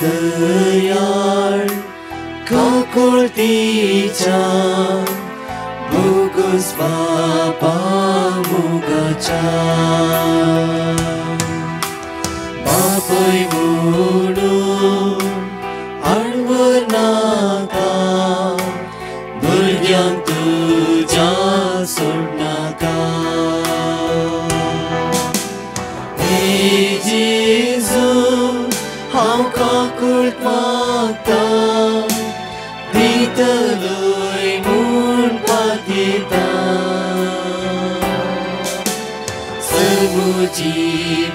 Dayal काकुळतीच्या bogus बाबा मुगाच्या बापय म्हणून आडवर नाका भुरग्यांक तुज्या सोडनाका हे जेजू हांव काकुळट मागता दितलोय म्हूण पातयेता सर्वोची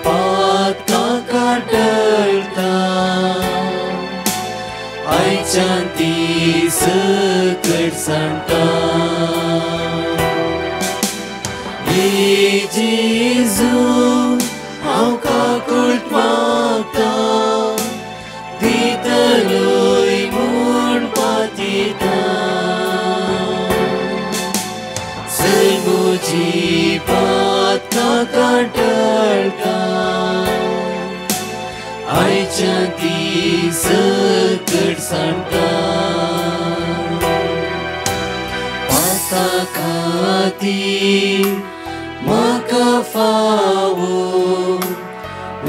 पात काका टळता आयच्यान ती सकट सांगता हे जेजू हांव काकुळट मागता दितलोय म्हूण पातयेता सर्वोची पात काका टळता आयच्यान ती सकट सांगता पाता खातीर म्हाका फावो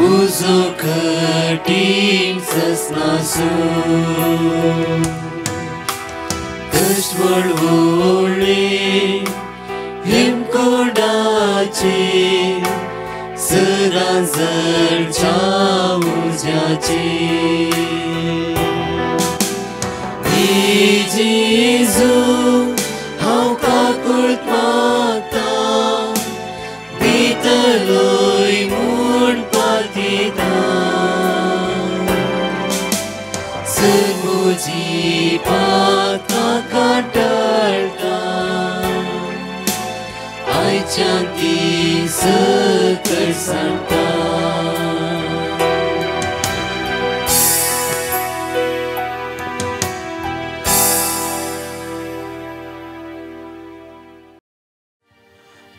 उजो कठीण ससनासू कश्ट व्हडले हिमकोडाचेर सरांजळच्या उज्याचेर हे जेजू हांव काकुळट मागता दितलोय म्हूण पातयेता सर्वोची पात काका टळता आयच्यान ती सकट सांगता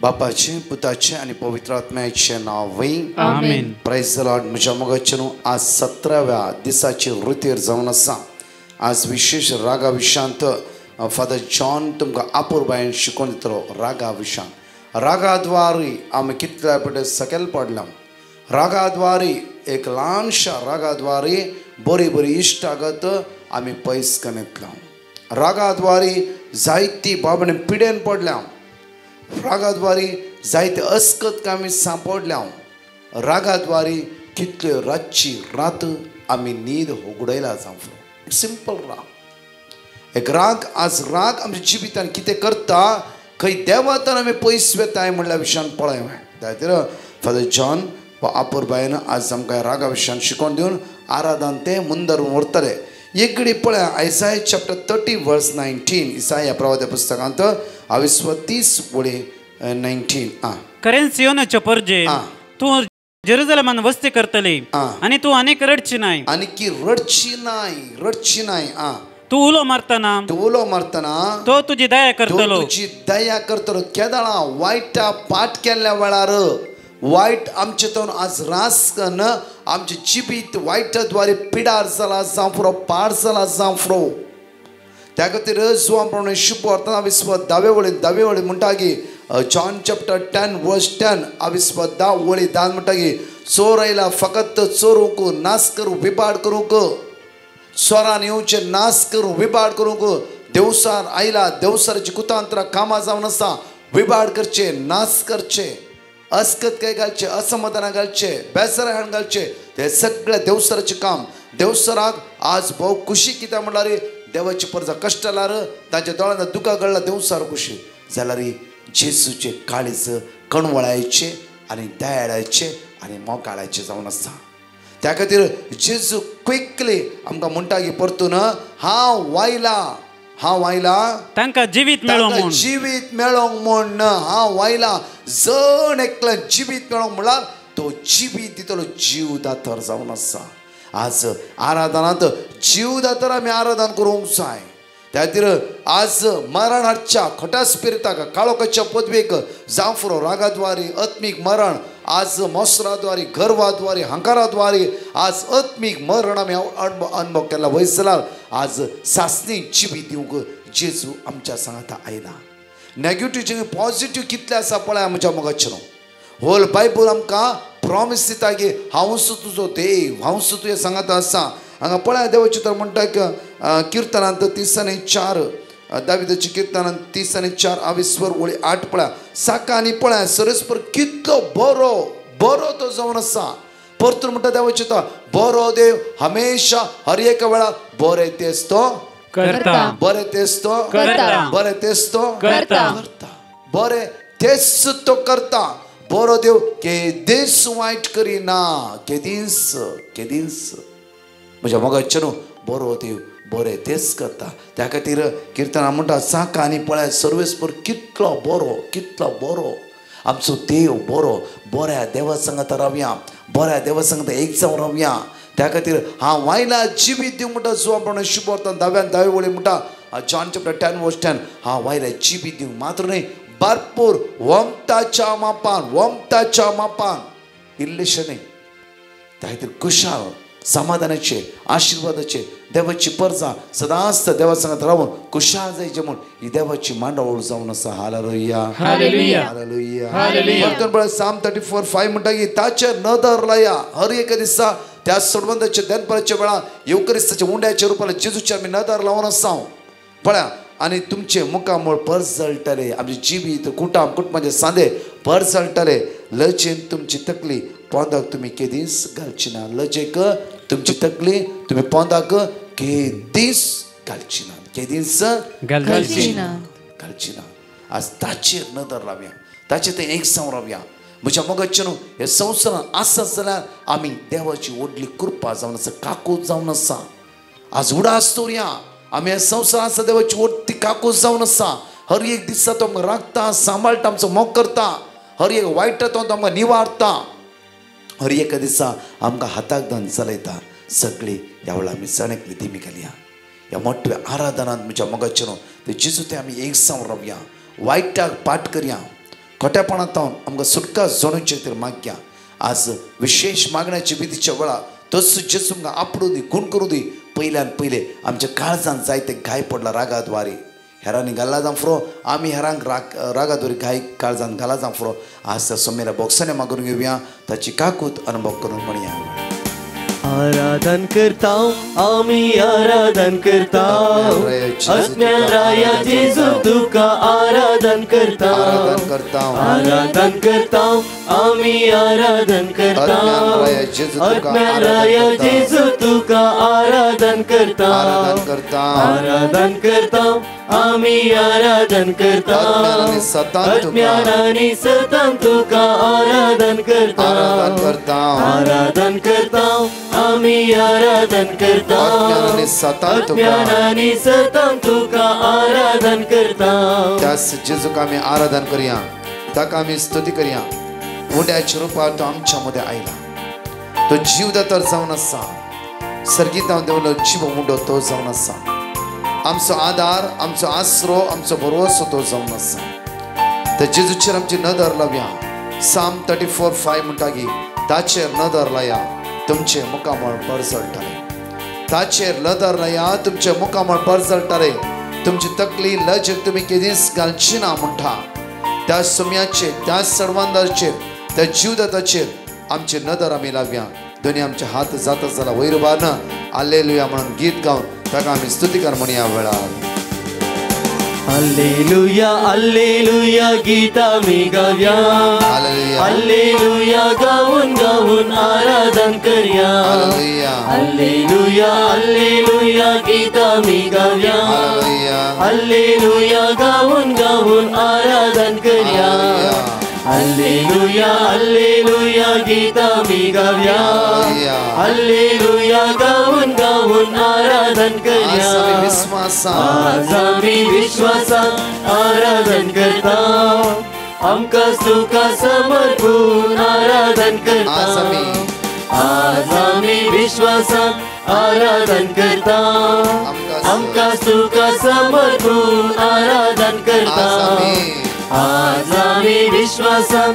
बापाचे पुताचे आणि पवित्र आत्म्याचे नाव आमेन. Praise the Lord. म्हज्या मोगाचें आज 17व्या दिसाची रुतीर जावन आसा. आज विशेष रागा विशांत फादर जॉन तुमकां आपूर बायन शिकोवन दितलो. रागा विशांत रागाद्वारी आमी कितल्या पटे सकयल पडल्या. रागाद्वारी एक ल्हानशा रागाद्वारी बरी बरी इश्टागत आमी पयस कनितल्या. रागाद्वारी जायती बाबणे पिडेन पडल्या. रागाद्वारी जायते अस्कत आमी सांपडल्या. रागाद्वारी कितल्यो रातची रात आमी न्हीद होगडयला जावं. सिंपल राग. एक राग आज राग आमच्या जिवितान कितें करता खंय देवातान आमी पयस वेताय म्हणल्या विशयान पळय. खातीर फादर जॉन वा आपूर बायन आज आमकां रागा विशयान शिकोवन दिवन आराधन ते मुंदर व्हरतले. एक घडी पळया आयसाया चॅप्टर 30 वर्स 19. इसाया प्रवादी पुस्तकांत 29:19. करेन सियोनाच्या पर्जे तूं जेरुसलेमान वस्ती करतली आणि तू अनेक रडची नाही. आनी रडची नाही. तू उलो मारतना तो तुझी दया करतलो. केदाळा वायटा पाठ केल्ल्या वेळार वायट आमचे तो आज रास कन आमचे जिबीत वायटाद्वारे पिडार जाला जावं फुरो पाड जाला जावं फुरो. त्या खातीर जुवां प्रमाणे शुभ वर्तना विस्व 10 वळी म्हणटागी जॉन चॅप्टर 10 वर्स 10 विस्व 10 वळी 10 म्हणटागी चोर आयला फकत चोरूंक नाश करूं विबाड करूंक. स्वरान येवचे नाश करूं विबाड करूंक. देवसार आयला देवसाराची कुतांत्रां कामां जावन आसा. विबाड करचे नाश करचे अस्कत काय घालचे असमाधान घालचे बेसरायण घालचे ते सगळे देवसराचे काम. देवसराक आज भोव खुशी कित्याक म्हणल्यार देवाची परजा कश्ट जाल्यार तांच्या दोळ्यांत दुकां घडला देवसार खुशी जाल्यार जेजूचे काळीज कणवळायचे आनी दयाळायचे आनी मोगाळायचे जावन आसा. त्या खातीर जेजू क्विकली आमकां म्हणटा की परतून हांव आयला तांकां जिवीत मेळोंक म्हूण हांव आयला. जण एकलो जिवीत मेळोंक म्हणल्यार तो जिवीत दितलो जीवदातर जावन आसा. आज आराधनांत जीवदातर आमी आराधन करूंक जाय. त्या खातीर आज मरण हाडच्या खोट्या स्पिरिताक काळोखाच्या पदवेक जावं फुरो रागाद्वारी आत्मीक मरण आज मोसराद्वारे गर्वाद्वारे हंकाराद्वारे आज आत्मीक मरण आमी अनुभव केला वयसलार आज सासणी जिवी दिवंक जेजू आमच्या सांगात आयला. नेगेटिव्ह पॉझिटिव्ह कितले आसा पळय आमच्या मोगाचेर. होल बायबल आमकां प्रॉमिस दिता की हांवूच तुजो देव हांवूच तुजे सांगात आसा. हांगा पळय देवाचें तर म्हणटा किर्तनांत 30:4 दाविदाची किर्तनांत 30:4 आविस्वर ओळी 8 पळय साका आनी पळय सरस्पर कितलो बरो बरो तो जावन आसा. परतून म्हणटा देवाचें तर बरो देव हमेशा हर एक वेळा बरें तेच तो करता, बरें तेच तो करता, बरें तेच तो करता, बरें तेच तो करता. बरो देव केदीस वायट करिना. केदीस म्हज्या मोगाचेर बरो देव बरें तेच करता. त्या खातीर किर्तना म्हणटा साका आनी पळय सर्वेस्पर कितलो बरो आमचो देव बरो. बऱ्या देवा सांगात रावया, बऱ्या देवा सांगात एक जावन रावया. त्या खातीर हांव वायला जिवीत दिवंक म्हणटा जो आपण शुभ वर्तन 10 वळी म्हणटा जॉन चॅप्टर 10:10 हांव वायला जिवीत दिवंक मात्र न्हय भरपूर वमताच्या मापान इल्लेशें न्हय. त्या खातीर कुशाल समाधानाचे आशिर्वादाचे देवाची परजा सदांच देवा सांगात रावून कुशाल जायचे म्हूण ही देवाची मांडावळ जावन आसा. Hallelujah hallelujah, hallelujah. हालेलुया. परतून पळय साम 34:5 म्हणटा की ताचेर नदर लाया. हर एक दिसा त्या सोडवंदाच्या दनपराच्या वेळा येवकरिस्ताच्या उंड्याच्या रुपान जेजूचे आमी नदर लावन आसा. पळया आनी तुमचे मुखामळ परजळटले. आमचे जिवीत कुटुंबाचे सांदे परजळटले. लजेन तुमची तकली पोंदाक तुमी केदीस घालची ना. लजेक तुमची तकली तुमी पोंदाक केदीस घालची ना. केदीस घालची ना. आज ताचेर नदर लावया, ताचेर ते एक जावन रावया. म्हज्या मोगाचेर हे संवसारान आसत जाल्यार आमी देवाची व्हडली कृपा जावन आसा, काकूट जावन आसा. आज उडास दवरया आमी हे संवसारान आसा देवाची व्हडली काकूट जावन आसा. हर एक दिसा तो आमकां राखता, सांबाळटा, आमचो मोग करता. हर एक वायट तो आमकां निवारता. हर एक दिसा आमकां हाताक धन चलयता. सगळी ह्या वेळा आमी सणेकली दिमी घालया. ह्या मोठ्या आराधनांत म्हज्या मोगाचेर ते जेजू ते आमी एक जावन रावया. वायटाक पाठ करया. खोट्यापणांतावन आमकां सुटका जणूचे खातीर मागया. आज विशेष मागण्याची विधीच्या वेळा तस जेजू आमकां आपडूं दी, खूण करूं दी. पयल्यान पयले आमच्या काळजांत जायते घाय पडला रागाद्वारे. हेरांनी घाला जावं फुरो, आमी हेरांक रागाद्वारे घाय काळजांत घाला जावं फुरो. आज त्या सोमेरा बॉक्साने मागून घेवया. ताची काकूत अनुभव करून म्हणया. आराधन करता आम्ही आराधन करता आत्म्याराया जेजू तुका आराधन करता आराधन करता आम्ही आराधन करता आत्म्याराया जेजू तुका आराधन करता आराधन करता आम्ही आराधन करता आत्म्यारानी सतत तुका आराधन करता आराधन करता आम्ही आराधन करता आत्म्यारानी सतत तुका आराधन करता. त्यास जेजूक आमी आराधन करया, ताका आमी स्तुती करया. उड्याच्या रुपार तो आमच्या मध्ये आयला. तो जीवदातर जावन आसा. सर्गीत हांव देवलो जीव मुंडो तो जावन आसा. आमचो आदार, आमचो आसरो, आमचो भरवसो तो जावन आसा. त्या जेजूचेर आमची नदर लावया. साम 34:5 म्हणटा की ताचेर नदर लाया तुमचे मुखामळ परजळटले. ताचेर नदर लाया तुमचे मुखामळ परजळटले. तुमची तकली लजेर तुमी केदीस घालची ना म्हणटा. त्या सुम्याचेर, त्या सडवंदाचेर, त्या जीवदाताचेर आमची नदर आमी लावया. दोनी आमचे हात जाता जाल्यार वयर उबारना हालेलुया म्हणून गीत गावन ताका आमी स्तुतीकार म्हणया वेळार. हल्लेलुया हल्लेलुया गीत आमी गावया. हल्लेलुया गावून गावून आराधन करया. हल्लेलुया हल्लेलुया गीत आमी गावया. हल्लेलुया गावून गावून आराधन करया. हल्लेलुया हल्लेलुया गीत आमी गावया. हल्लेलुया गावून गावून आराधन करया. आज आमी विश्वासान आराधन करता. आमकां तुका समर्पून आराधन करता. आज आमी विश्वासान आराधन करता. आमकां तुका समर्पून आराधन करता. आज आमी विश्वासान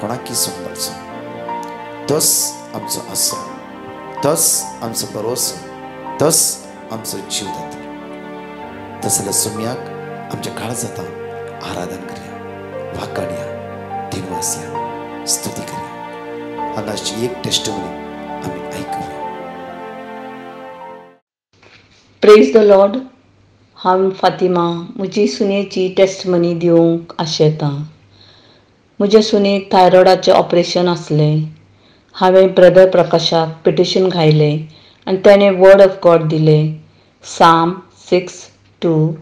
कोणाकी सोडपाचो. तोच आमचो आसरो, तोच आमचो भरोसो, तोच आमचो जीव जाता. तसल्या सुम्याक आमच्या काळजांत आराधन करया, वाकडया, दिनवासया, स्तुती करया. हांगाची एक टेस्टमनी आमी आयकुया. Praise the Lord. हांव फातिमा म्हजी सुनेची टेस्टमनी दिवंक आशेतां. म्हज्या सुनेक थायरॉयडाचें ऑपरेशन आसलें. हांवें ब्रदर प्रकाशाक पिटिशन घायलें आनी ताणें वर्ड ऑफ गॉड दिलें. साम 6:2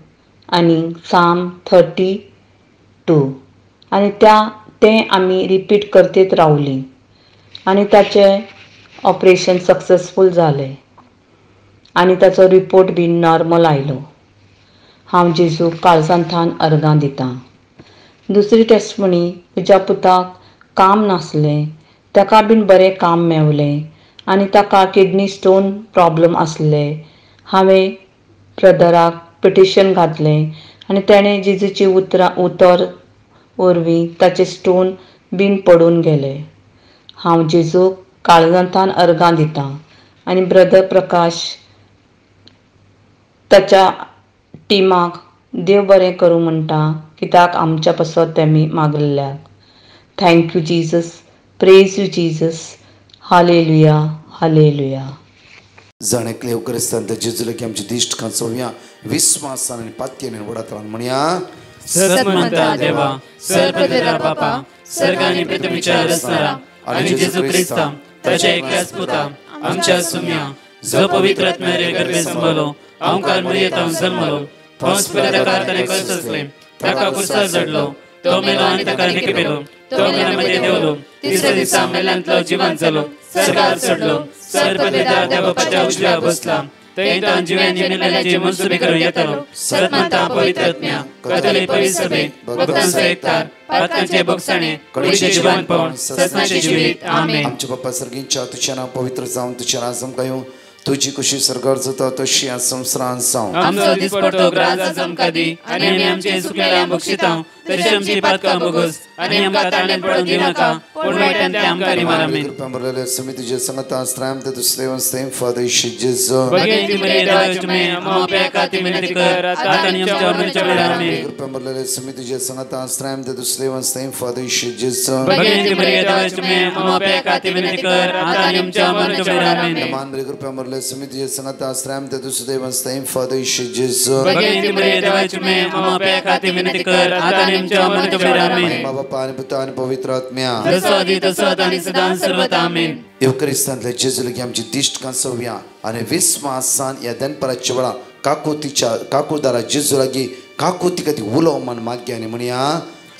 आनी साम 32 आनी तें आमी रिपीट करतीत रावलीं आनी ताचें ऑपरेशन सक्सेसफूल जालें आनी ताचो रिपोर्ट बी नॉर्मल आयलो. हांव जेजूक काळजांतल्यान अर्गां दितां. दुसरी टेस्टमनी म्हज्या पुताक काम नासलें, ताका बीन बरें काम मेवलें आनी ताका किडनी स्टोन प्रॉब्लम आसलें. हांवें ब्रदराक पिटिशन घातलें आनी ताणें जेजूची उतर वरवीं ताचें स्टोन बीन पडून गेलें. हांव जेजूक काळजांतल्यान अर्गां दितां आनी ब्रदर प्रकाश ताच्या टिमाक देव बरें करूं म्हणटा, कित्याक आमच्या पासत तेमी मागल्यात. Thank you Jesus. Praise you Jesus. Hallelujah, hallelujah. जाणेकले उपकरिस्तांत जेजू लागीं आमची दिश्ट कांचोवया विस्वासान आनी पातयेन वडात्रान म्हणया. सतमंता देवा, सर्वपिता बापा, स्वर्ग आनी पृथ्वीच्या रचणारा आनी जेजू ख्रिस्ता ताच्या एकल्याच पुता आमच्या सुम्या जो पवित्र आत्म्यारे गर्भे संभलो, ओंकार मरियेतान जल्मलो, पोंस पिलाताकार ताणें कळस असलें, ताका कुर्सार जडलो, तो मेलो आनी ताका निखपेलो, तो मेल्यामध्ये देवलो, तिसऱ्या दिसा मेल्यांतलो जिवंत जालो, स्वर्गार चडलो, सर्वपिता देवा बापाच्या उजव्यार बसला, थंय जिव्यांनी मेल्यांची मनसुबी करूं येतलो. सतमंता पवित्र आत्म्या, कथोलीक पवित्र सभे, भक्तांचो एकठार, पातकांचे भोगसाणे, कुडीचें जिवंतपण, सतनाचें जिवीत. आमेन. आमचे बाप्पा सर्गींच्या तुझें नांव पवित्र जावं, तुजें राज आमकां येवं, तुजी कुशी स्वर्गार जाता तशी आज संवसारांत जावं. आमचो दिसपडटो ग्रास आज आमकां दी आनी आमी आमचे सुकलेल्यांक बक्षितां, तशी आमची पातकां भोगोस आनी आमकां ताळ्यान पडूंक दिनाका, पूण वायटान ते आमकां रिमार. आमेन. कृपा बरलेले समी तुजे संगता स्त्रायम ते दुसरेवन स्तेम फादर जेजू. भगवंती मरिये देवाची तुमे आमकां पेकाती विनंती कर, आता आनी आमच्या मरणाच्या वेळार. आमेन. कृपा बरलेले समी तुजे संगता स्त्रायम ते दुसरेवन स्तेम फादर जेजू. भगवंती मरिये देवाची तुमे आमकां पेकाती विनंती कर, आता आनी आमच्या मरणाच्या वेळार. आमेन. मान बरे कृपा बरलेले समी तुजे संगता स्त्रायम ते दुसरेवन स्तेम फादर जेजू. भगवंती मरिये देवाची तुमे आमकां पेकाती विनंती कर, आता आनी आमच्या मरणाच्या वेळार. आमेन. बापा आणि पुता आणि पवित्र आत्म्या जसो आदी तसो आता आनी सदां सर्वदा. आमेन. युक्रिस्तांतले जेजू लागीं आमची दिश्ट कांचोवया आनी विस्वासान ह्या दनपराच्या वेळा काकुदारा जेजू लागीं काकू तिका ती उलोव म्हण मागया आनी म्हणया.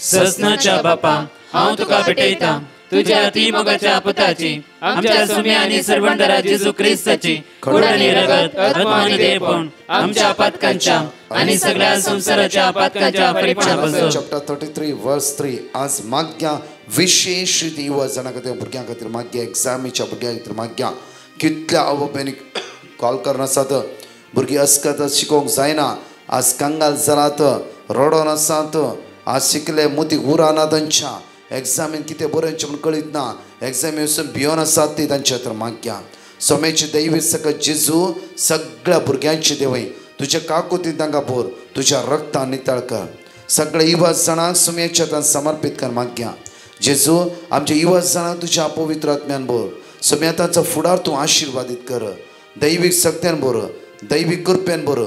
ससनाच्या बापा, हांव तुका भेटयतां तुज्या ती मोगाच्या पुताची, आमच्या सुम्या आनी सर्वंडरा जेजू ख्रिस्ताची खूण आनी रगत, आत्मा आनी देहपण आमच्या पातकांच्या आनी सगळ्या संसाराच्या पातकांच्या परिपाणा पासून. चॅप्टर 33 वर्स 3 आज मागया विशेष दिवस जाणा खातीर भुरग्यां खातीर मागया, एग्जामीच्या भुरग्यां खातीर मागया. कितल्या आवय भयणीक कॉल करना आसात, भुरगीं अस्कत शिकोवंक जायना, आज कंगाल जालात, रडोन आसात, आज शिकले मोतीक उराना तांच्या एग्जामीन कितें बरोवचें म्हूण कळीत ना, एग्जामी वचून भियोन आसात ती तांचे खातीर मागया. सोमेची दैवी सकत जेजू सगळ्या भुरग्यांची देवय तुज्या काकुती तांकां भोर, तुज्या रक्तान नितळ कर. सगळे इवस जाणांक सुमेच्या हातान समर्पीत कर मागया. जेजू आमच्या इवस जाणांक तुज्या पवित्र आत्म्यान भोर, सुमेतांचो फुडार तूं आशिर्वादीत कर, दैवीक सक्त्यान भर, दैवीक कृपेन भर,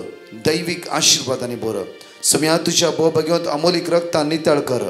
दैवीक आशिर्वादांनी भर. सुम्या तुज्या भोवभगवंत अमोलीक रक्तान नितळ कर.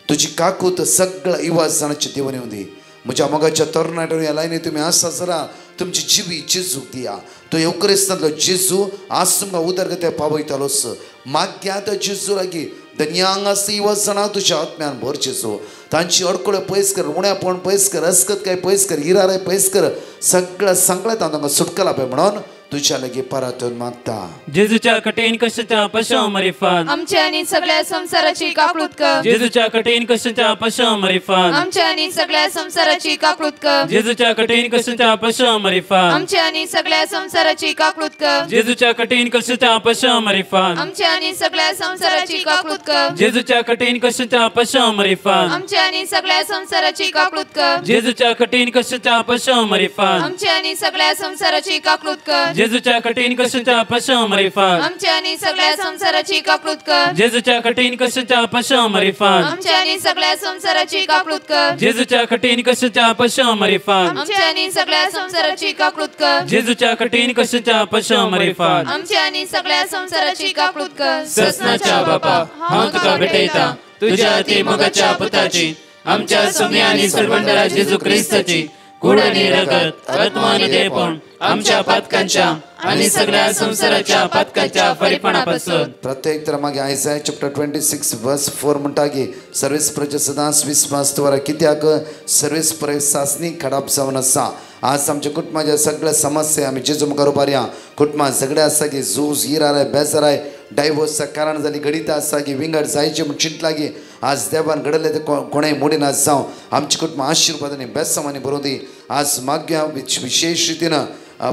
तुजी काकूत सगळ्या इवास जाणांची देवण येऊन दी. म्हज्या मोगाच्या तरणाट्यान ह्या लायनी तुमी आसा जरा तुमची जिवी जेजूक दिया. तो युक्रिस्तांतलो जेजू आज तुमकां उदरगत्या पावयतालोच मागया. तो जेजू लागीं धन्यांग आसा इवास जाणां तुज्या आत्म्यान भर जेजू. तांची अडकळ्यो पयस कर, उण्यापण पयस कर, अस्कत काय पयस कर, हिराराय पयस कर, सगळ्या संकळ्यात तांकां सुटकला पळय म्हणून तुझ्या लगी परतून मागता. जेजूच्या कठीण कष्टाच्या पश्चिमरिफात आमच्या आणि सगळ्या संसाराची काकळूत कर. जेजूच्या कठीण कष्टाच्या पश्चिमरिफात आमच्या आणि सगळ्या संसाराची काकळूत कर. जेजूच्या कठीण कष्टाच्या पश्चिमरिफात आमच्या आणि सगळ्या संसाराची काकळूत कर. जेजूच्या कठीण कष्टाच्या पश्चिमरिफात आमच्या आणि सगळ्या संसाराची काकळूत कर. जेजूच्या कठीण कष्टाच्या पश्चिमरिफात आमच्या आणि सगळ्या संसाराची काकळूत कर. जेजूच्या कठीण कष्टाच्या पश्चिमरिफात आमच्या आणि सगळ्या संसाराची काकळूत कर. जेजूच्या कठीण कष्टाच्या पश्चिमरिफात आमच्या आणि सगळ्या संसाराची काकळूत कर. जेजूच्या कठीण कष्टाच्या पश्चिमरिफात आमच्या आणि सगळ्या संसाराची काकळूत कर. जेजूच्या कठीण कष्टाच्या पश्चिमरिफात आमच्या आणि सगळ्या संसाराची काकळूत कर. जेजूच्या कठीण कष्टाच्या पश्चिमरिफात आमच्या आणि सगळ्या संसाराची काकळूत कर. ससनाच्या बापा हांव तुका भेटयता तुझ्या अति मोगाच्या पुताची आमच्या सुम्या आणि सरवंडरा जेजू ख्रिस्ताची कूड आणि रगत आत्मा आणि देहपण आमच्या पातकांच्या आणि सगळ्या संसाराच्या पातकांच्या फरीपणापासून प्रत्येक तर मागे आयसाय चॅप्टर 26 वर्स 4 म्हणटा की सर्वीस प्रजा सदांच विस्वास द्वारा कित्याक सर्वीस प्रय सासणी खडाप जावन आसा. आज आमच्या कुटुंबाच्या सगळ्या समस्या आम्ही जेजू मुखार उबारया. कुटुंबात सगळे आसा की झूज इराय बेजाराय डायवोर्सचं कारण जाली गणिता आसा की विंगड जायचे म्हूण चिंतला की आज देवान घडले ते कोणेय मोडीन आज जावं आमचे कुटुंब आशिर्वादांनी बेसमानी भरूं दी. आज मागया विशेष रितीन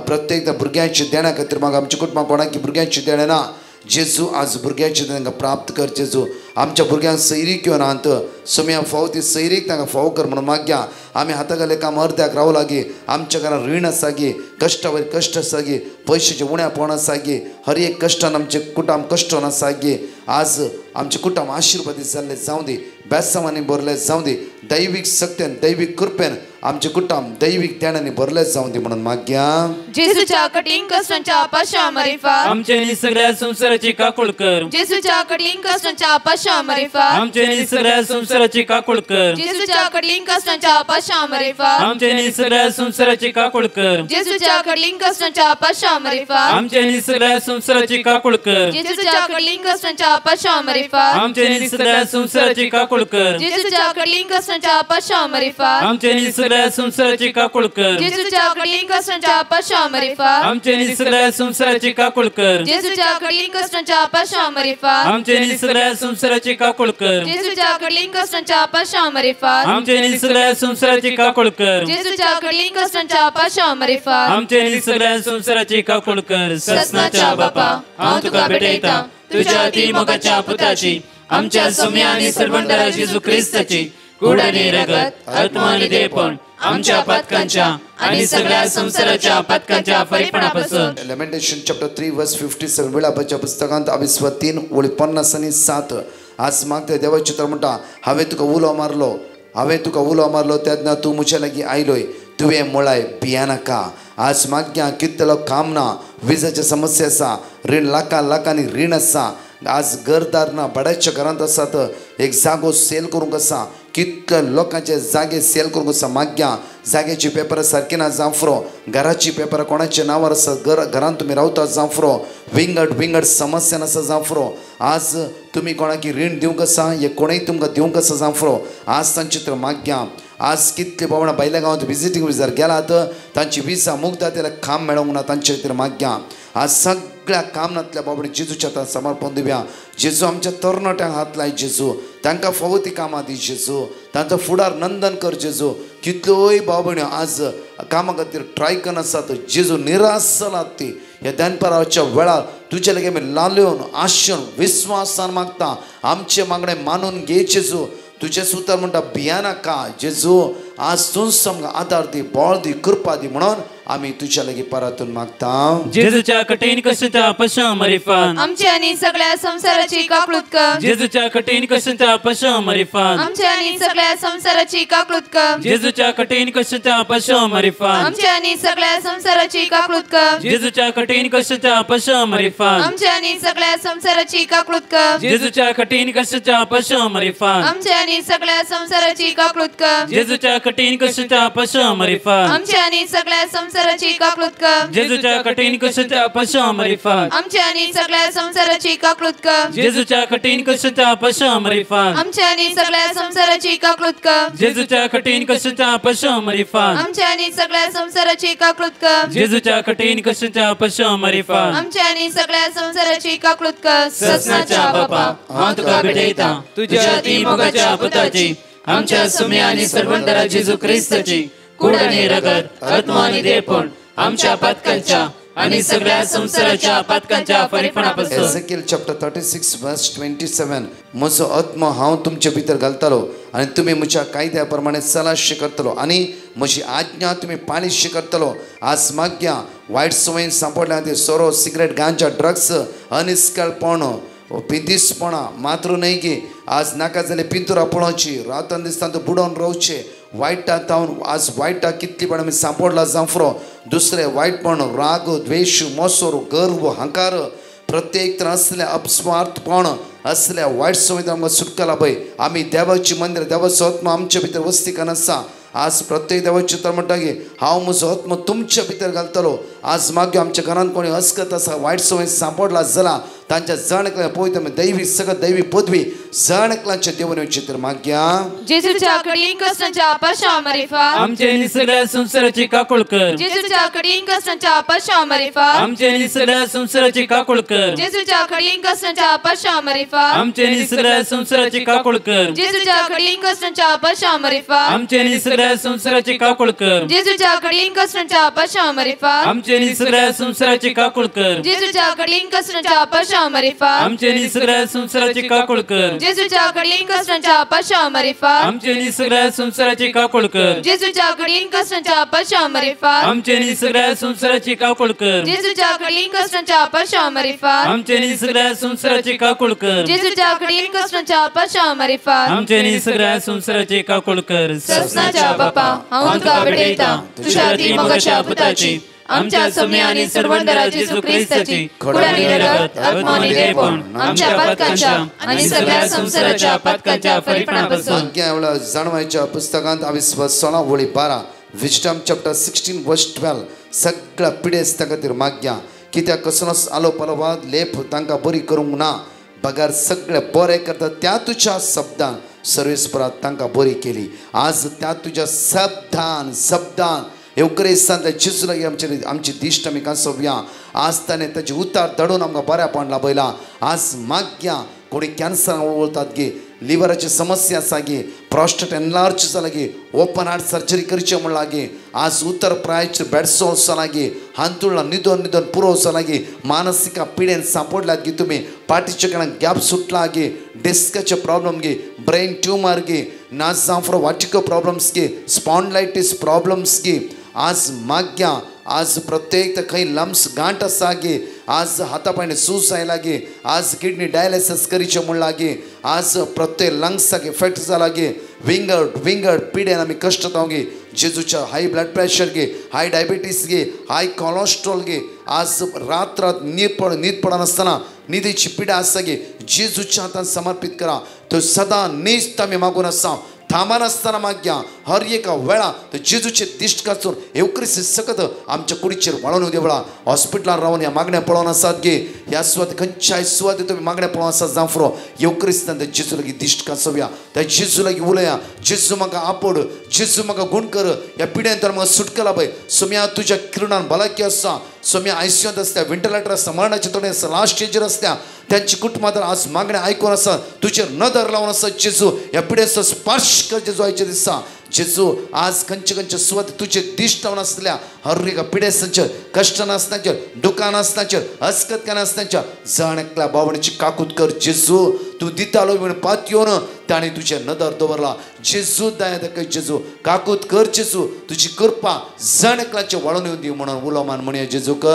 प्रत्येक भुरग्यांची देण्या खातीर म्हाका आमच्या कुटुंबाक कोणाक भुरग्यांची देणे ना. जेजू आज भुरग्यांची तांकां प्राप्त कर. जेजू आमच्या भुरग्यांक सैरीक घेवन आंत सुम्या फाव ती सैरीक तांकां फाव कर म्हणून मागया. आमी हातागाले काम अर्द्याक रावला गी आमच्या घरान रीण आसा गी कश्टा वयर कश्ट आसा गी पयशाचें उण्यापण आसा गी हर एक कश्टान आमचे कुटुंब कश्टन आसा गी. आज आमचे कुटुंब आशिर्वादीत जाल्ले जावं दी बेसमानी भरले जावं दी दैवीक शक्तीन दैवीक कृपेन आमचे कुटुंब दैवीक देण्यानी भरले जावं दी म्हणून मागया. जेजूच्या कठीण कष्टांच्या पश्चिमरिफात आमच्या आणि सगळ्या संसाराची काकूळ कर. जेजूच्या कठीण कष्टांच्या पश्चिमरिफात आमच्या आणि सगळ्या संसाराची काकूळ कर. जेजूच्या कठीण कष्टांच्या पश्चिमरिफात आमच्या आणि सगळ्या संसाराची काकूळ कर. जेजूच्या कठीण कष्टांच्या पश्चिमरिफात आमच्या आणि सगळ्या संसाराची काकूळ कर. जेजूच्या कठीण कष्टांच्या पश्चिमरिफात आमच्या आणि सगळ्या संसाराची काकूळ कर. जेजूच्या कठीण कष्टांच्या पश्चिमरिफात आमच्या आणि सगळ्या संसाराची काकूळ कर. जेजूच्या कठीण कष्टांच्या पश्चिमरिफात आमच्या आणि सगळ्या संसाराची काकूळ कर. जेजूच्या कठीण कष्टांच्या पश्चिमरिफात आमच्या आणि सगळ्या संसाराची काकूळ कर. जेजूच्या कठीण कष्टांच्या पश्चिमरिफात आमच्या आणि सगळ्या संसाराची काकूळ कर. जेजूच्या कठीण कष्टांच्या पश्चिमरिफात आमच्या आणि सगळ्या संसाराची काकूळ कर. ससनाच्या बापा हांव तुका भेटयता तुझ्या अति मोगाच्या पुताची आमच्या सुम्या आणि सरवंडरा जेजू ख्रिस्ताची कूड आणि रगत आत्मा आणि देहपण आमच्या पातकांच्या आणि सगळ्या संसाराच्या पातकांच्या फरीपणापासून. लेमेंटेशन चॅप्टर 3 वर्स 57 विलापाच्या पुस्तकांत 23 ओळी 50 आणि 7. आज मागता देवाचे चित्र म्हणटा हांवें तुका उलो मारलो तेन्ना तूं म्हज्या लागीं आयलोय तुवें मुळाय भियानाका. आज मागया कितलो काम ना विजाची समस्या आसा रीण लाखांनी रीण आसा. आज घरदार ना भाड्याच्या घरांत आसात एक जागो सेल करूंक आसा कितले लोकांचे जागे सेल करूंक आसा. मागया जाग्याची पेपरां सारकी ना जावफ्रो घराची पेपरां कोणाच्या नांवार आसा घरांत तुमी रावता जावफ्रो विंगड समस्या आसा जावफ्रो. आज तुमी कोणाक रीण दिवंक आसा हे कोणूय तुमकां दिवंक आसा जावफ्रो. आज तांचे चित्र मागया. आज कितले बाबा भायल्या गांवांत विजिटींग विजार गेलात तांची विजा मुग्धा त्याला काम मेळोंक ना तांचे खातीर मागया. आज सगळ्या कामनांतल्या बाबडे जेजूच्या हातांत समर्पण दिवया. जेजू आमच्या तरणाट्यांक हात लाय जेजू तांकां फावो ती कामां दी जेजू तांचो फुडार नंदन कर जेजू. कितल्योय बाबण्यो आज कामा खातीर ट्राय करन आसात जेजू निराश जालात ती ह्या दनपाराच्या वेळार तुजे लागीं आमी लालून आशेन विस्वासान मागता आमचे मागणे मानून घे जेजू. तुझे सुतार म्हणटा भियानाका जेजू आज तूंच आमकां आदार दी बळ दी कृपा दी म्हणून आमी तुझ्या लागीं परतून मागता. जेजूच्या कठीण कष्टाच्या पश्चिमरिफात आमच्या आणि सगळ्या संसाराची काकळूत कर. जेजूच्या कठीण कष्टाच्या पश्चिमरिफात आमच्या आणि सगळ्या संसाराची काकळूत कर. जेजूच्या कठीण कष्टाच्या पश्चिमरिफात आमच्या आणि सगळ्या संसाराची काकळूत कर. जेजूच्या कठीण कष्टाच्या पश्चिमरिफात आमच्या आणि सगळ्या संसाराची काकळूत कर. जेजूच्या कठीण कष्टाच्या पश्चिमरिफात आमच्या आणि सगळ्या संसाराची काकळूत कर. जेजूच्या कठीण कष्टाच्या पश्चिमरिफात आमच्या आणि सगळ्या संसाराची काकलूत कर जेजूच्या कठीण कष्टाच्या अपशामरी फात आमच्या आणि सगळ्या संसाराची काकलूत कर जेजूच्या कठीण कष्टाच्या अपशामरी फात आमच्या आणि सगळ्या संसाराची काकलूत कर जेजूच्या कठीण कष्टाच्या अपशामरी फात आमच्या आणि सगळ्या संसाराची काकलूत कर जेजूच्या कठीण कष्टाच्या अपशामरी फात आमच्या आणि सगळ्या संसाराची काकलूत कर ससनाच्या बापा हांव तुका भेटयता तुझ्या ती मोगाच्या पुताची आमच्या सुम्य आणि सर्वंतरा जेजू क्रिस्ताची कूड आणि रगत आत्मा आणि देहपण आमच्या पातकांच्या आणि सगळ्या संसाराच्या पातकांच्या फरीपणापासून Ezekiel chapter 36 verse 27 म्हजो आत्मा हांव तुमचे भितर घालतलो आणि तुम्ही म्हज्या कायद्या प्रमाणे चलाशी करतलो आणि म्हजी आज्ञा तुम्ही पाळीशी करतलो आज माग्या वायट संवय सांपडल्या ते सोरो सिगरेट गांजा ड्रग्स अनिस्कळपण पिंदिसपणा मात्र न्हय गे आज नाका जाल्यार पिंतुरा पळोवची रातन दिसता तो बुडोवन रावचे वायटा तावन आज वायटा कितलीपण आमी सांपडला जांफरो दुसरे वायटपण राग द्वेष मोसोर गर्व हंकार प्रत्येक तर असल्या अपस्वार्थपण असल्या वायट संवेद आमकां सुटकला पळय आमी देवाची मंदिर देवाचो आत्मा आमच्या भितर वस्ती करून आसा आज प्रत्येक देवाची तर म्हणटा की हांव म्हजो आत्मा तुमच्या भितर घालतलो आज मागीर आमच्या घरांत कोणी अस्कत आसा वायट संवेद सांपडला जाल्यार तांच्या जणकल्या पळयता दैवी सगळं दैवी पदवी जणकलांच्या देवनाची तर माग्या जेजूच्या कठीण कष्टाच्या अपशामरी फात आमचे आणि सगळ्या संसाराची काकूळ कर जेजूच्या कठीण कष्टाच्या अपशामरी फात आमचे आणि सगळ्या संसाराची काकूळ कर जेजूच्या कठीण कष्टाच्या अपशामरी फात आमचे आणि सगळ्या संसाराची काकूळ कर जेजूच्या कठीण कष्टाच्या अपशामरी फात आमचे आणि सगळ्या संसाराची काकूळ कर जेजूच्या कठीण कष्टाच्या अपशामरी फात आमचे आणि सगळ्या संसाराची काकूळ कर जेजूच्या कठीण कष्टाच्या अपशामरी फात आमचे आणि सगळ्या संसाराची काकूळ कर जेजूच्या कठीण कष्टाच्या अपशामरी फात आमचे आणि सगळ्या संसाराची काकूळ कर जेजूच्या कठीण कष्टाच्या अपशामरी फात आमचे आणि सगळ्या संसाराची काकूळ कर जेजूच्या कठीण कष्टाच्या अपशामरी फात आमचे आणि सगळ्या संसाराची काकूळ कर जेजूच्या कठीण कष्टाच्या अपशामरी फात आमचे आणि सगळ्या संसाराची काकूळ कर ससनाच्या बापा हांव तुका भेटयता तुझ्या ती मोगाच्या पुताची आमच्या सौम्य आणि सर्वंतरा जेजू क्रिस्ताची कूड आणि रगत आत्मा आणि देहपण आमच्या पातकांच्या आणि सगळ्या संसाराच्या पातकांच्या फरीपणापासून माग्या एवढा जाणवायच्या पुस्तकांत अविश्वास 16 वळी 12 विजडम चॅप्टर 16 वर्स 12 सगळ्या पिडेस त्या खातीर माग्या कित्याक कसलोच आलो पलवाद लेप तांकां बरी करूंक ना बगार सगळे बरें करता त्या तुझ्या शब्दान सर्वेस्परात तांकां बरी केली आज त्या तुझ्या शब्दान येवक्रेस्तान त्या जेजू लागीं आमची दिश्ट आमी कांसोवया आज ताणें ताचे उतार दडून आमकां बऱ्यापण लाभयला आज माग्या कोणी कॅन्सर वळतात गे लिव्हराची समस्या आसा गे प्रॉस्टेट एनलार्ज जाला गे ओपन हार्ट सर्जरी करचें म्हणला गे आज उत्तर प्रायच बेडसो जाला गे हांतुळा न्हिदोन पुरो जाला गे मानसिका पिडेन सांपडल्यात गे तुमी पाटीच्या कणाक गॅप सुटला गे डिस्काचे प्रॉब्लेम गे ब्रेन ट्यूमर गे नाच जावं वाटिको प्रॉब्लेम्स गे स्पॉन्डलायटीस प्रॉब्लेम्स गे आज माग्या आज प्रत्येक खंय लम्स गांठ आसा गे आज हाता पांय सूज आयला गे आज किडनी डायलिसीस करीचे म्हणला गे आज प्रत्येक लंग्साक इफेक्ट जाला गे विंगड पिडेन आमी कश्ट जावं गे जेजूच्या हाय ब्लड प्रेशर गे हाय डायबिटीस गे हाय कोलेस्ट्रॉल गे आज रात न्हीद पडनासतना न्हिदेची पिडा आसा गे जेजूच्या हातान समर्पित करा तो सदां न्हिस्त आमी मागून आसा थांबा नासतना माग्या हर एका वेळा तो जेजूचे दिश्ट काचून येवक्रिस्त सकत आमच्या कुडीचेर वळोवन देवळा हॉस्पिटलान रावन ह्या मागण्या पळोवन आसात गे ह्या सुवात खंयच्याय सुवात तुमी मागण्या पळोवन आसात जावं येवक्रिस्तान त्या जेजू लागीं दिश्ट काचोवया त्या जेजू लागीं उलया जेजू म्हाका आपड जेजू म्हाका गुण कर ह्या पिड्यान तर म्हाका सुटकला पळय सोम्या तुज्या किरणान भलायकी आसा सोम्या आयसीयूंत आसता वेंटिलेटर आसता मरणाचे तोडे आसता लास्ट स्टेजीर आसता त्यांची कुटुंबां तर आज मागण्या आयकून आसा तुजेर नदर लावन आसा जेजू ह्या पिड्याचो स्पर्श कर जेजू आयचे दिसा जेजू आज खंयचे सुवात तुजे दिश्ट लावन आसल्या हर एका पिड्यासांचेर कश्टान आसतांचेर दुकान आसतांचेर अस्कतकान आसतांच्या जण एकल्या बावणीची काकूत कर जेजू तूं दितालो म्हणून पात येवन ताणें तुजेर नदर दवरला जेजू दया दाखय जेजू काकूत कर जेजू तुजी कृपा जण एकल्याचे वळोवन येवन दी म्हणून उलोवमान म्हणया जेजूक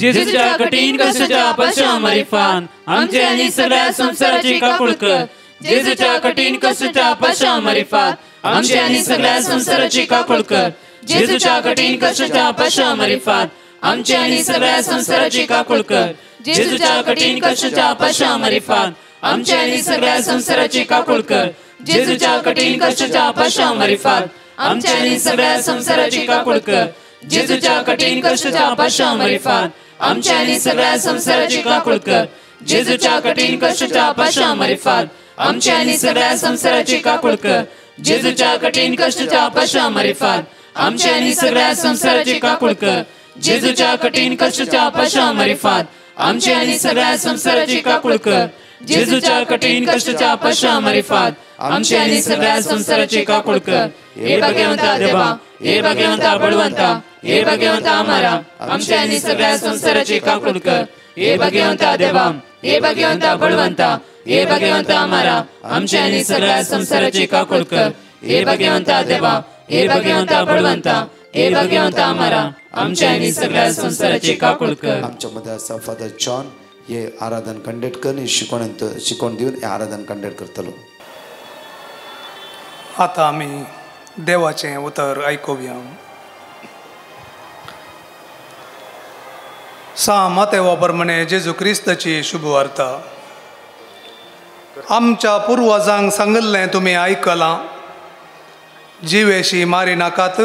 जेजूच्या कठीण कष्टाच्या पश्चामरिफान आमचे आणि सगळ्या संसाराची काकूळ कर जेजूच्या कठीण कष्टाच्या पश्चामरिफान आमचे आणि सगळ्या संसाराची काकूळ कर जेजूच्या कठीण कष्टाच्या पश्चामरिफान आमचे आणि सगळ्या संसाराची काकूळ कर जेजूच्या कठीण कष्टाच्या पश्चामरिफान आमचे आणि सगळ्या संसाराची काकूळ कर जेजूच्या कठीण कष्टाच्या पश्चामरिफान आमचे आणि सगळ्या संसाराची काकूळ कर जेजूच्या कठीण कष्टाच्या पश्चामरिफात आमच्या आणि सगळ्या संसाराची काकूळ कर. जेजूच्या कठीण कष्टाच्या पश्चामरिफात आमच्या आणि सगळ्या संसाराची काकूळ कर. जेजूच्या कठीण कष्टाच्या पश्चामरिफात आमच्या आणि सगळ्या संसाराची काकूळ कर. जेजूच्या कठीण कष्टाच्या पश्चामरिफात आमच्या आणि सगळ्या संसाराची काकूळ कर. जेजूच्या कठीण कष्टाच्या पश्चामरिफात आमच्या आणि सगळ्या संसाराची काकूळ कर. हे भाग्यवंता देवा, हे भाग्यवंता बळवंता, हे भाग्यवंता आम्हाला आमच्या आणि सगळ्या संसाराची काकूळ कर. हे भाग्यवंता देवा, हे भाग्यवंता बळवंता, हे भाग्यवंता आम्हाला आमच्या आणि सगळ्या संसाराची काकूळ कर. हे भाग्यवंता देवा, हे भाग्यवंता बळवंता, हे भाग्यवंता आम्हाला आमच्या आणि सगळ्या संसाराची काकूळ कर. आमच्या मध्ये असा फादर जॉन हे आराधन कंडक्ट करणे शिकवण देऊन हे आराधन कंडक्ट करतलो. आता आम्ही देवाचे उतर ऐकूया. मातेवा प्रमाणे जेजू क्रिस्ताची शुभवार्ता. आमच्या पूर्वजांक सांगल्लें तुम्ही ऐकलां, जिवेशी मारी नाकात.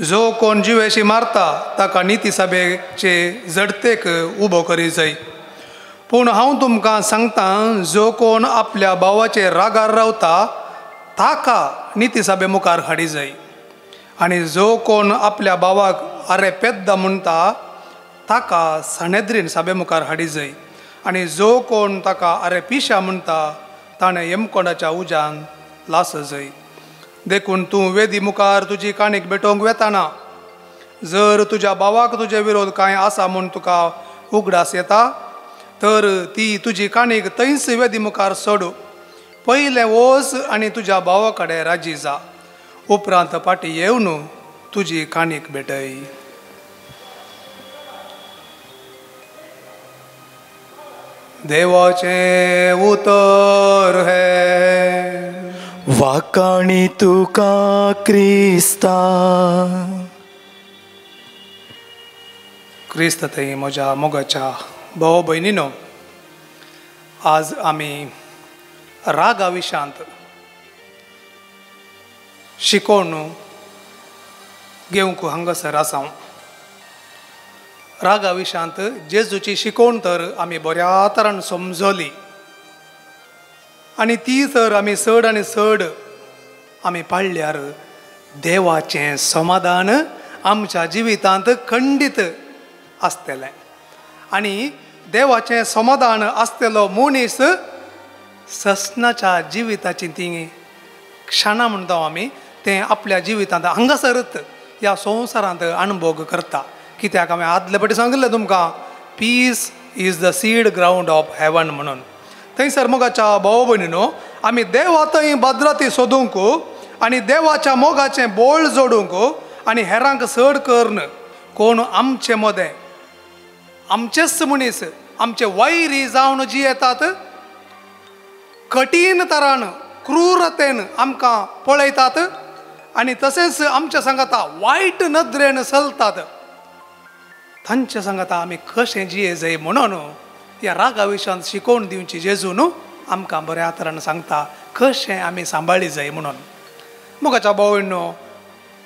जो कोण जिवेशी मारता ताका निती सभेचे जडतेक उबो करी जाय. पूण हांव तुमकां सांगता, जो कोण आपल्या भावाचे रागार रावता ताका निती सभे मुखार हाडी जाय. आनी जो कोण आपल्या भावाक आरे पेद्दा म्हणटा ताका सनेद्रीन सभे मुखार हाडी जाय. आनी जो कोण ताका आरे पिशा म्हणटा ताणें यमकोंडाच्या उज्यान लास जाय. देखून तूं वेदी मुखार तुजी काणीक भेटोवंक वेताना जर तुज्या भावाक तुजे विरोध कांय आसा म्हूण तुका उगडास येता तर ती तुजी काणीक थंयच वेदी मुखार सोड. पयलें वच आनी तुज्या भावा कडेन राजी जा. उपरांत फाटीं येवन तुजी काणीक भेटय. देवाचे उतर है. वाकाणी तुका क्रिस्ता. क्रिस्त थंय म्हज्या मोगाच्या भाव भयणीनो, आज आमी रागा विशांत शिकोवन घेवंक हांगासर आसा. रागा विशांत जेजूची शिकोवण तर आमी बऱ्या तरान समजली आनी ती तर आमी चड आनी चड आमी पाळल्यार देवाचें समाधान आमच्या जिवितांत खंडीत आसतलें. आनी देवाचें समाधान आसतलो मनीस ससनाच्या जिविताची ती क्षणां म्हणटा आमी तें आपल्या जिवितांत हांगासरच ह्या संवसारांत अणभव करता. कित्याक हांवें आदले फावटी सांगिल्लें तुमकां, peace is the seed ground of heaven म्हणून. थंयसर मोगाच्या भाव भयणीनो, आमी देवा थंय भद्रती सोदूंक आनी देवाच्या मोगाचें बोळ जोडूंक आनी हेरांक चड करन कोण आमचे मदें आमचेच मनीस आमचे वैरी जावन जी येतात, कठीण तरान क्रूरतेन आमकां पळयतात आनी तशेंच आमच्या सांगाता वायट नदरेन चलतात, तांच्या सांगाता आमी कशें जिये जाय म्हणून ह्या रागा विशयान शिकोवन दिवची जेजून आमकां बऱ्या तरान सांगता कशें आमी सांबाळी जाय म्हणून. मोगाच्या भावण्यो,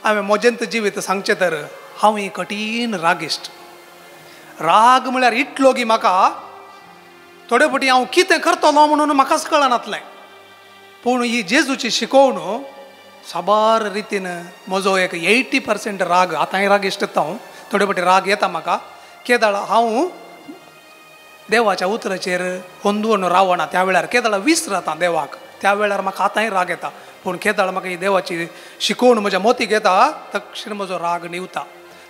हांवें म्हजेंत जिवीत सांगचें तर हांव ही कठीण रागिश्ट. राग म्हळ्यार इतलो की म्हाका थोडे फावटी हांव कितें करतलो म्हणून म्हाकाच कळनातलें. पूण ही जेजूची शिकोवण साबार रितीन म्हजो एक 80% राग, आतांय रागिश्ट येता हांव, थोडे फावटी राग येता म्हाका. केदाळ हांव देवाच्या उतराचेर होंदून रावना, त्या वेळार केदाळ विसरता देवाक, त्या वेळार म्हाका आतांय राग येता. पूण केदाळ म्हाका ही देवाची शिकोवण म्हज्या मोतीक येता तक्षण म्हजो राग निवता.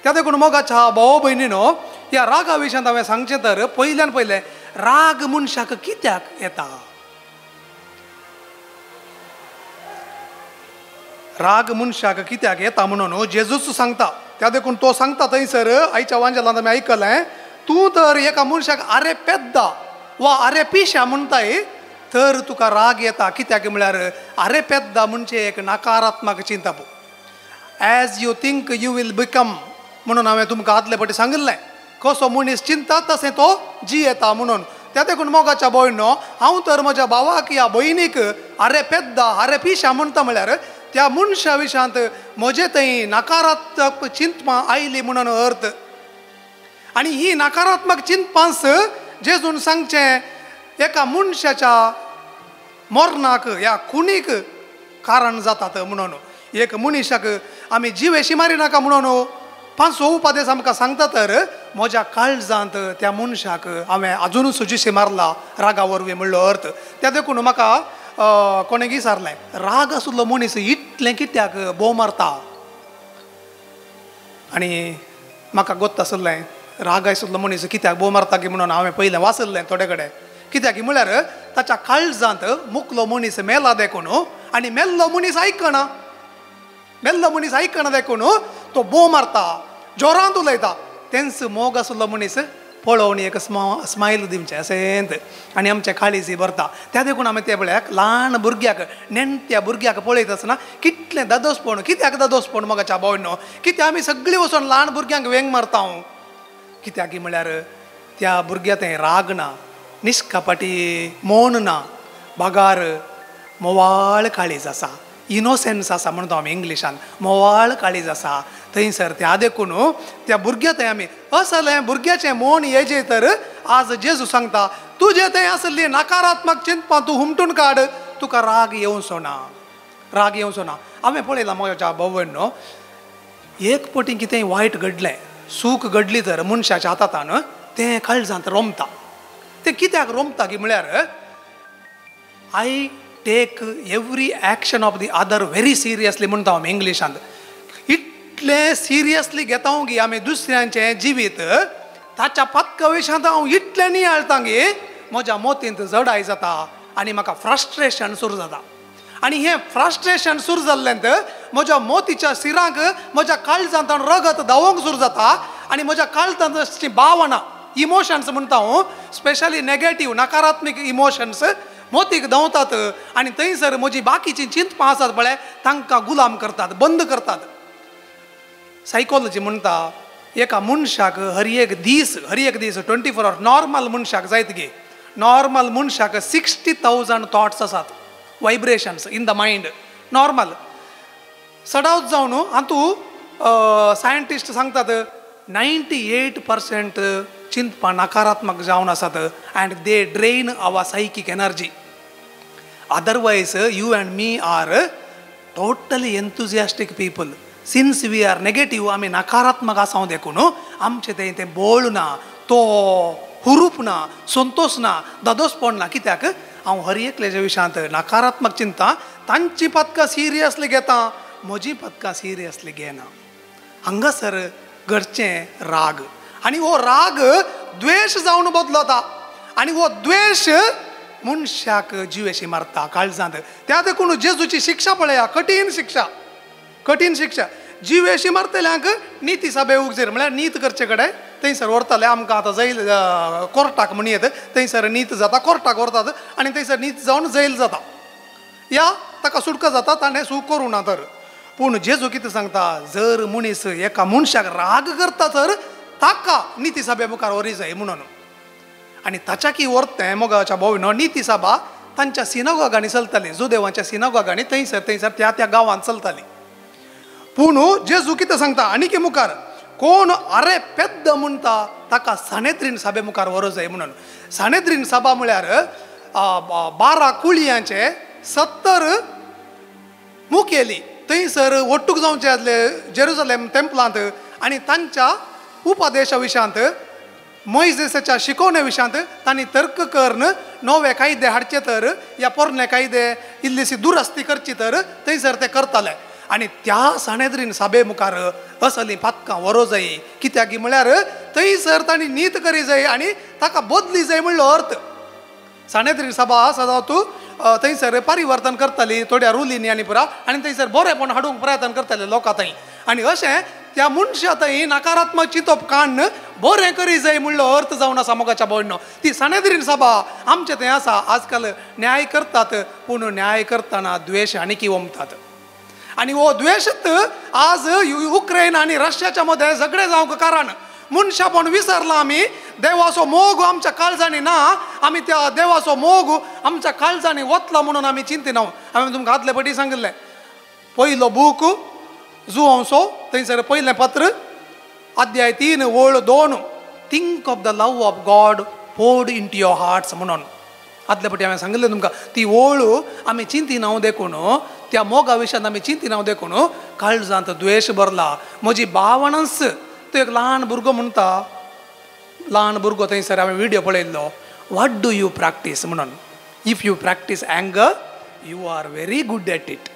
त्या देखून मोगाच्या भाव भयणीनो, ह्या रागा विशयान हांवें सांगचें तर पयल्यान पयलें राग मनशाक कित्याक येता. राग मनशाक कित्याक येता म्हणून जेजूच सांगता. त्या देखून तो सांगता थंयसर आयच्या वांजेलांत आमी आयकलें, तूं तर एका मनशाक आरे पेद्दा वा आरे पिशा म्हणटाय तर तुका राग येता. कित्याक म्हळ्यार आरे पेद्दा म्हणजे एक नकारात्मक चिंता. As you think you will become म्हणून हांवें तुमकां आदले फावटी सांगिल्लें, कसो मनीस चिंता तशें तो जियेता म्हणून. त्या देखून मोगाच्या भयणो, हांव तर म्हज्या भावाक या भयणीक आरे पेद्दा आरे पिशा म्हणटा म्हळ्यार त्या मनशा विशांत म्हजे थंय नकारात्मक चिंतपां आयली म्हणून अर्थ. आनी ही नकारात्मक चिंतपांस जेजून सांगचें एका मनशाच्या मरणाक ह्या खुणीक कारण जातात म्हणून. एक मनशाक आमी जिवेशी मारी नाका म्हणून 5 उपदेश आमकां सांगता. तर म्हज्या काळजांत त्या मनशाक हांवें आजुनूय सुजीशी मारला रागा वरवीं म्हणलो अर्थ. त्या देखून म्हाका कोणें विचारलें, राग आसलो मनीस इतलें कित्याक भोव मारता. आनी म्हाका गोत्त आसलें राग आसलो मनीस कित्याक भोव मारता की म्हणून हांवें पयलें वाचलें थोडे कडेन. कित्याक म्हळ्यार ताच्या काळजांत मुकलो मनीस मेला देखून आनी मेल्लो मनीस आयकना. मेल्लो मनीस आयकना देखून तो भोव मारता, जोरांत उलयता. तेंच मोग आसलो मनीस पळोवन एक स्मायल दिवचें अशेंत आनी आमचें काळीज भरता. त्या देखून आमी त्या वेळाक ल्हान भुरग्याक नेणट्या भुरग्याक पळयत आसतना कितलें दादोसपण, कित्याक दादोसपण मोगाच्या भोवनो, कित्याक आमी सगळीं वचोन ल्हान भुरग्यांक वेंग मारता. कित्याक म्हळ्यार त्या भुरग्या थंय राग ना, निश्कापाटी मौन ना, बागार मोवाळ काळीज आसा, इनोसेन्स आसा म्हणटा आमी इंग्लिशान, मोवाळ काळीज आसा. थंयसर त्या देखून त्या भुरग्या थंय आमी असलें भुरग्याचें मौन हेजे. तर आज जेजू सांगता, तुजे थंय आसली नकारात्मक चिंतपां तूं हुमटून काड, तुका राग येवचो ना, राग येवचो ना. हांवें पळयलां म्हज्या भोंवडनो, एक पटी कितेंय वायट घडलें, सूख घडली तर मनशाच्या हातांत तें काळजांत रोमता. तें कित्याक रोमता की म्हळ्यार I take every action of the other very seriously म्हणटा आमी इंग्लिशांत. इतलें सिरियसली घेता की आमी दुसऱ्यांचें जिवीत, ताच्या पत्का विशांत हांव इतलें नियाळटां की म्हज्या मोतींत जडाय जाता आनी म्हाका फ्रस्ट्रेशन सुरू जाता. आनी हें फ्रस्ट्रेशन सुरू जाल्ल्यान म्हज्या मोतीच्या सिरांक म्हज्या काळजांत रगत धांवोंक सुरू जाता आनी म्हज्या काळजांत भावना, इमोशन्स म्हणटा हांव, स्पेशली नेगेटीव नकारात्मक इमोशन्स मोतीक धांवतात. आनी थंयसर म्हजी बाकीचीं चिंतपां आसात पळय तांकां गुलाम करतात, बंद करतात. सायकोलॉजी म्हणटा एका मनशाक हर एक दीस 24 hours नॉर्मल मनशाक जायत गे, नॉर्मल मनशाक 60,000 थॉट्स आसात, vibrations in the mind normal. सडावत जावन हातूं सायंटिस्ट सांगतात 98% चिंतपां नकारात्मक जावन आसात and they drain our psychic energy. Otherwise you and me are totally enthusiastic people. Since we are negative, आमी नकारात्मक आसांव देखून आमचें तें बोळ ना, तो हुरूप ना, संतोष ना, दादोसपण ना. कित्याक हांव हर एकल्याच्या विशयांत नकारात्मक चिंता, तांची पत्कां सिरियसली घेता, म्हजी पत्कां सिरियसली घेना. हांगासर घडचें राग आनी हो राग द्वेश जावन बदलता आनी हो द्वेश मनशाक जिवेशी मारता काळजांत. त्या देखून जेजूची शिक्षा पळया, कठीण शिक्षा, कठीण शिक्षा. जिवेशी मारतल्यांक नीती सभे उगजेर म्हळ्यार नीत करचे कडेन थंयसर व्हरताले. आमकां आतां जैल कोर्टाक म्हण येत, थंयसर नीत जाता, कोर्टाक व्हरतात आनी थंयसर नीत जावन जैल जाता, या ताका सुटका जाता, ताणें सूख करूं ना. तर पूण जेजू कितें सांगता, जर मनीस एका मनशाक राग करता तर ताका नीती सभे मुखार व्हरी जाय म्हणून. आनी ताच्या की व्हरतें मोगाच्या भोंवडनो नीती सभा तांच्या सिनागोगांनी चलताली, जुदेवांच्या सिनागोगांनी थंयसर त्या गांवांत चलताली. पूण जेजू कितें सांगता आनी की मुखार, कोण अरे पेद्द म्हणटा ताका सानेद्रीन सभे मुखार व्हरो जाय म्हणून. सानेद्रीन सभा म्हळ्यार 12 कुळयांचे 70 मुखेली थंयसर वट्टूक जावचे आसले जेरुसलेम टेंपलांत आनी तांच्या उपदेशा विशयांत, मोइसेसाच्या शिकवणे विशयांत तांणी तर्क करून नवे कायदे हाडचे तर या पोरणे कायदे इल्लीशी दुरस्ती करची तर थंयसर ते करताले. आनी त्या सानेद्रीन सभे मुखार असलीं पत्कां व्हरो जाय. कित्याक म्हळ्यार थंयसर तांणी नीत करी जाय आनी ताका बदली जाय म्हणलो अर्थ. सानेद्रीन सभा सदां तूं थंयसर परिवर्तन करताली थोड्या रुलींनी आनी पुरा, आनी थंयसर बरेपण हाडूंक प्रयत्न करताले लोकां थंय. आनी अशें त्या मनशा थंय नकारात्मक चिंतप काडून बरें करी जाय म्हणलो अर्थ जावन आसा मोगाच्या भोंवडनो. ती सानेद्रीन सभा आमचे थंय आसा. आजकाल न्याय करतात पूण न्याय करतना द्वेश आनीक वमतात. आनी हो द्वेशत आज युक्रेन आनी रशियाच्या मध्ये झगडे जावंक कारण मनशापण विसरला. आमी देवाचो मोग आमच्या काळजांनी ना, आमी त्या देवाचो मोग आमच्या काळजांनी वतला म्हणून आमी चिंतिना. हांवें तुमकां आदले फावटी सांगिल्लें पयलो बूक जुवंसो थंयसर पयलें पत्र अध्याय 3 ओळ 2 think of the love of God poured into your hearts म्हणून आदले फावटी हांवें सांगिल्लें तुमकां ती ओळ आमी चिंती नांव देखून त्या मोगा विशयान आमी चिंती नांव देखून काळजांत द्वेश भरला. म्हजी भावणस तो एक ल्हान भुरगो म्हणटा, ल्हान भुरगो थंयसर हांवें व्हिडियो पळयल्लो, वॉट डू यू प्रॅक्टीस म्हणून. If you practice anger you are very good at it.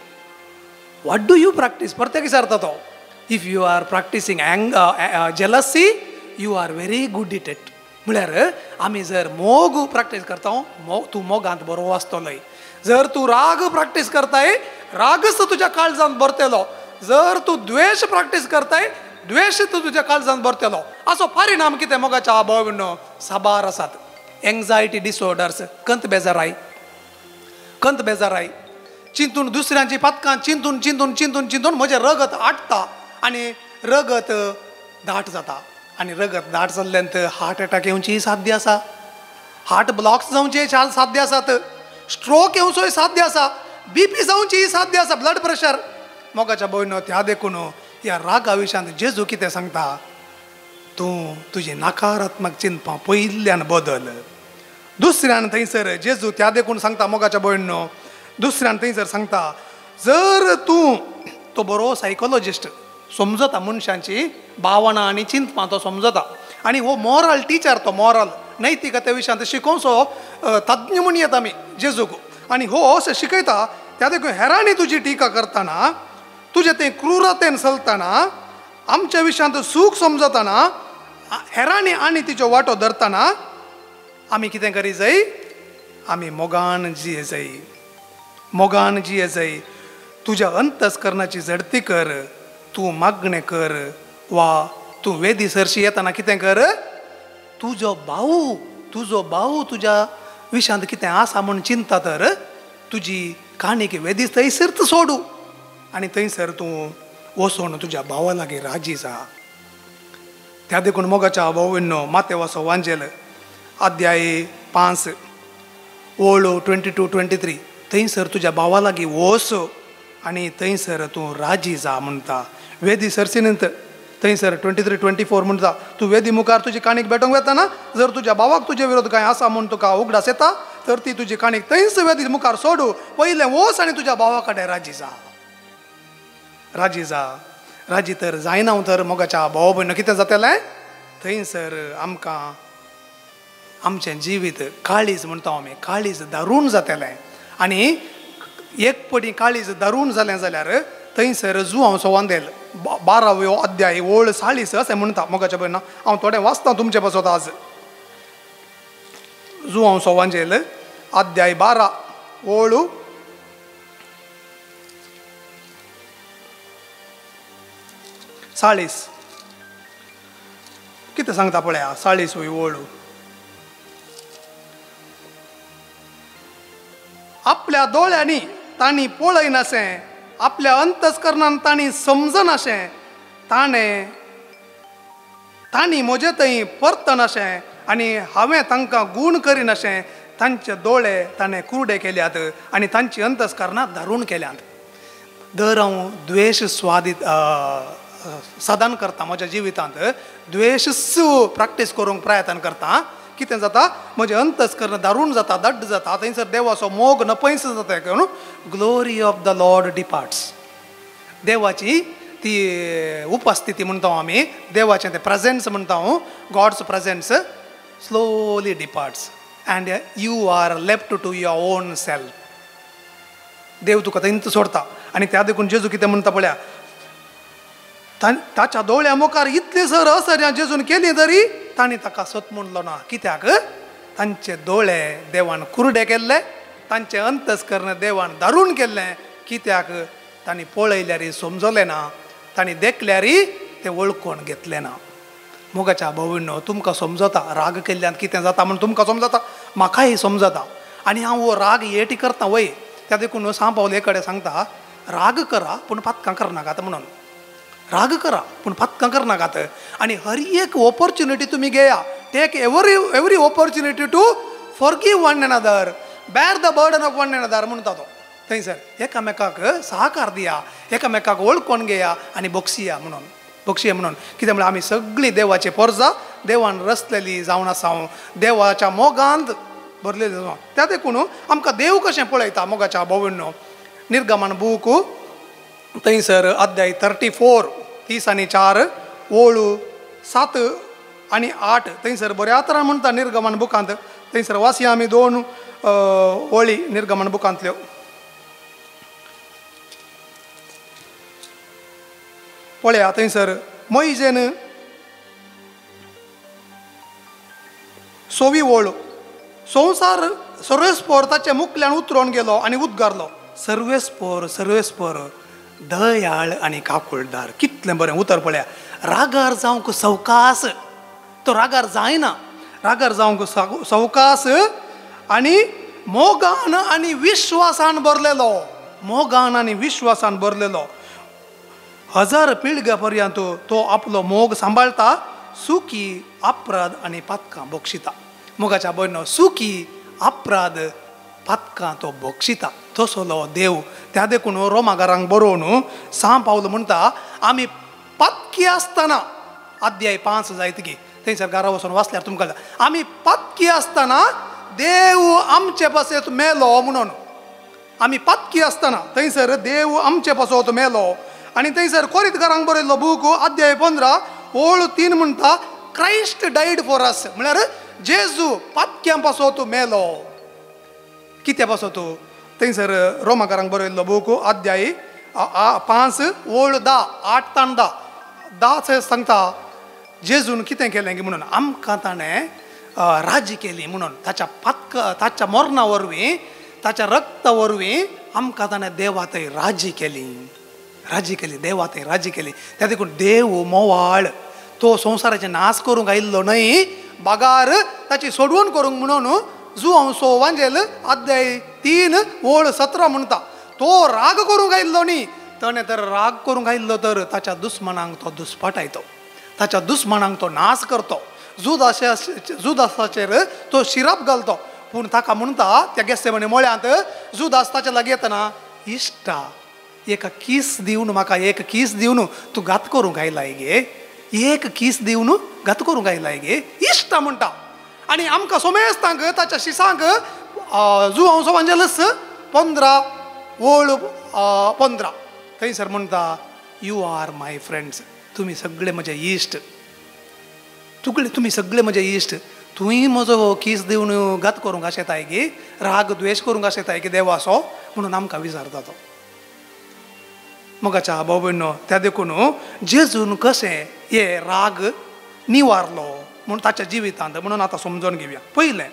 What do you practice परते विचारता तो. If you are practicing jealousy you are very good it it. म्हळ्यार आमी जर मोग प्रॅक्टीस करता तूं मोगांत बरो आसतलोय. जर तूं राग प्रॅक्टीस करताय रागच तुज्या काळजांत भरतलो. जर तूं द्वेष प्रॅक्टीस करताय द्वेष तुज्या काळजांत भरतलो. असो परिणाम कितें मोगाच्या अभावान साबार आसात. एंग्जायटी डिसऑर्डर्स, कंत बेजाराय, चिंतून दुसऱ्यांची पथकां चिंतून चिंतून चिंतून चिंतून म्हजें रगत आटता आनी रगत दाट जाता. आनी रगत दाट जाल्ल्यान हार्ट अटॅक येवची साध्य आसा, हार्ट ब्लॉक्स जावचे साध्य आसात, स्ट्रोक येवचोय साध्य आसा, BP जावची साध्य आसा, ब्लड प्रेशर. मोगाच्या भयणो त्या देखून ह्या रागा विशयान जेजू कितें सांगता, तूं तुजी नकारात्मक चिंतपां पयल्यान बदल. दुसऱ्यान थंयसर जेजू त्या देखून सांगता मोगाच्या भयणो, दुसऱ्यान थंयसर सांगता जर तूं तो बरो सायकोलॉजिस्ट समजता मनशांची भावना आनी चिंतपां तो समजता आनी हो मॉरल टिचर, तो मॉरल नैतिकते विशयान शिकोवचो तज्ञ म्हूण येता आमी जेजूक. आनी हो अशें शिकयता त्या देखून हेरांनी तुजी टिका करतना, तुजें तें क्रूरतेन चलतना, आमच्या विशयांत सूख समजतना, हेरांनी आनी तिचो वांटो धरतना आमी कितें करी जाय, आमी मोगान जिये जाय, मोगान जिये जाय. तुज्या अंतस्करणाची झडती कर, तूं मागणें कर वा तूं वेदी सरशी येतना कितें कर, तुजो भाऊ तुज्या विशयांत कितें आसा म्हूण चिंता तर तुजी काणीक वेदीस थंयसर सोडू आनी थंयसर तूं वचून तुज्या भावा लागीं राजी जा. त्या देखून मोगाच्या भावनो मातेव असो वांजेल अध्याय 5 ओळ 22-23 थंयसर तुज्या भावा लागीं वच आनी थंयसर तूं राजी जा म्हणटा. वेदी सरसिनंत थंयसर 23-24 म्हणटा तूं वेदी मुखार तुजी काणीक भेटोंक वेतना जर तुज्या भावाक तुजे विरोध कांय आसा म्हूण तुका उगडास येता तर ती तुजी काणीक थंयच वेदी मुखार सोडू, पयलें वच आनी तुज्या भावा कडेन राजी जा. राजी जा. राजी तर जायना तर मोगाच्या भाव भयण कितें जातलें, थंयसर आमकां आमचें जिवीत काळीज म्हणटा आमी, काळीज दारूण जातलें. आनी एक पटी काळीज दारूण जालें जाल्यार थंयसर जुवांचो वांदेल 12 अध्याय ओळ 40 अशें म्हणटा मोगाच्या भयण. हांव थोडें वाचतां तुमचे पासत आज. जुवांचो वांजेल अध्याय 12 ओळ 40 कितें सांगता पळया. 40 ओळ. आपल्या दोळ्यांनी तांणी पळयनाशें, आपल्या अंतस्करणान तांणी समजनाशें, तांणी म्हजे थंय परतनाशें आनी हांवें तांकां गूण करिनाशें. तांचे दोळे ताणें कुरडे केल्यात आनी तांची अंतस्करणां धारून केल्यात. दर हांव द्वेश साधन करता म्हज्या जिवितांत, द्वेशच प्रॅक्टीस करूंक प्रयत्न करता. कितें जाता, म्हजें अंतस्करण दारूण जाता, दड्ड जाता, थंयसर देवाचो मोग नपयस जाता. Glory of the Lord departs. देवाची ती उपस्थिती म्हणटा आमी, देवाचें तें प्रेझेन्स म्हणटा God's presence slowly departs and you are left to your own self. देव तुका थंय सोडता. आनी त्या देखून जेजू कितें म्हणटा पळया, ताच्या दोळ्या मुखार इतले सर असर जेजून केली तरी तांणी ताका सत म्हणलो ना. कित्याक, तांचे दोळे देवान कुरडे केल्ले, तांचे अंतस्करण देवान दारूण केल्लें. कित्याक, तांणी पळयल्यार समजलें ना, तांणी देखल्यार ते वळखून घेतलें ना. मोगाच्या भयणो तुमकां समजता राग केल्ल्यान कितें जाता म्हूण तुमकां समजता, म्हाकाय समजता. आनी हांव हो राग हेटी करता वय. त्या देखून सांग पावले कडेन सांगता, राग करा पूण पातकां करनाकात म्हणून. राग करा पूण पातकां करनाकात. आनी हर एक ऑपॉर्च्युनिटी तुमी घेया. Take every opportunity to forgive one another, bear the burden of one another म्हणटा तो. थंयसर एकामेकाक सहकार दिया, एकामेकाक वळखून घेया आनी बक्षिया म्हणून कित्याक म्हळ्यार आमी सगळीं देवाची पोरजां देवान रचलेली जावन आसा, देवाच्या मोगांत भरलेली जावन. त्या देखून आमकां देव कशें पळयता मोगाच्या भोवण्यो. निर्गमन बूक थंयसर अध्याय 34 30 आनी 4 ओळ 7 आनी 8 थंयसर बऱ्या तरान म्हणटा निर्गमन बुकांत. थंयसर वाचया आमी 2 ओळी निर्गमन बुकांतल्यो. पळया थंयसर मोइजेन 6वी ओळ संवसार सर्वेस्पोर ताच्या मुखल्यान उतरोन गेलो आनी उद्गारलो, सर्वेस्पोर दयाळ आनी काकुळदार. कितलें बरें उतर पळया. रागार जावंक सवकास, तो रागार जायना, रागार जावंक सवकास आनी मोगान आनी विश्वासान भरलेलो, मोगान आनी विश्वासान भरलेलो. 1000 पिळग्या पर्यंत तो आपलो मोग सांबाळता, सुखी अपराध आनी पातकां बक्षिता. मोगाच्या भयणो सुखी अपराध पातकां तो बक्षिता. तसलो देव. त्या देखून रोमाकारांक बरोवन 6 पावल म्हणटा, आमी पातकी आसतना अध्याय 5 जायतकी थंयसर घरा वचून वाचल्यार तुमकां आमी पातकी आसतना देव आमचे पासत मेलो म्हणून. आमी पातकी आसतना थंयसर देव आमचे पासत मेलो. आनी थंयसर कोरिंथकारांक बरयल्लो बूक अध्याय 15 ओळ 3 म्हणटा, क्रायस्ट डायड फॉर अस. म्हळ्यार जेजू पातक्यां पासत मेलो. कित्या पासत थंयसर रोमाकारांक बरयल्लो बूक अध्याय 5 ओळ 10 8 तान 10 सांगता जेजून कितें केलें की म्हणून आमकां ताणें राजी केली म्हणून. ताच्या मरणा वरवीं ताच्या रक्ता वरवीं आमकां ताणें देवा थंय राजी केली, देवा थंय राजी केली. त्या देखून देव मोवाळ तो संवसाराचे नाश करूंक आयिल्लो न्हय, बागार ताची सोडवण करूंक म्हणून जुआंवसो वांजेल अध्याय 3 ओळ 17 म्हणटा, तो राग करूंक आयिल्लो न्ही, ताणें तर राग करूंक आयिल्लो तर ताच्या दुस्मनांक तो दुस्पटायतो, ताच्या दुस्मनांक तो नाश करतो, जुदासाचेर तो शिराप घालतो. पूण ताका म्हणटा त्या गेत्सेमने मोळ्यांत जुदास ताच्या लागीं येतना, इश्टा एक किस दिवन म्हाका एक किस दिवन तूं घात करूंक आयलाय गे, एक किस दिवन घात करूंक आयलाय गे, इश्टा म्हणटा. आनी आमकां सोमेस्तांक ताच्या शिसांक जुआंवसो वांजेलस 15 ओळ 15 थंयसर म्हणटा, यू आर माय फ्रेंड्स. तुमी सगळे म्हजे इश्ट, तुमी सगळे म्हजे इश्ट. तुंय म्हजो किस दिवन घात करूंक आशेताय गे, राग द्वेश करूंक आशेताय गे देवाचो म्हणून आमकां विचारता तो. मोगाच्या भाव भयणो, त्या देखून जेजून कशें हे राग निवारलो म्हणून ताच्या जिवितांत म्हणून आतां समजून घेवया. पयलें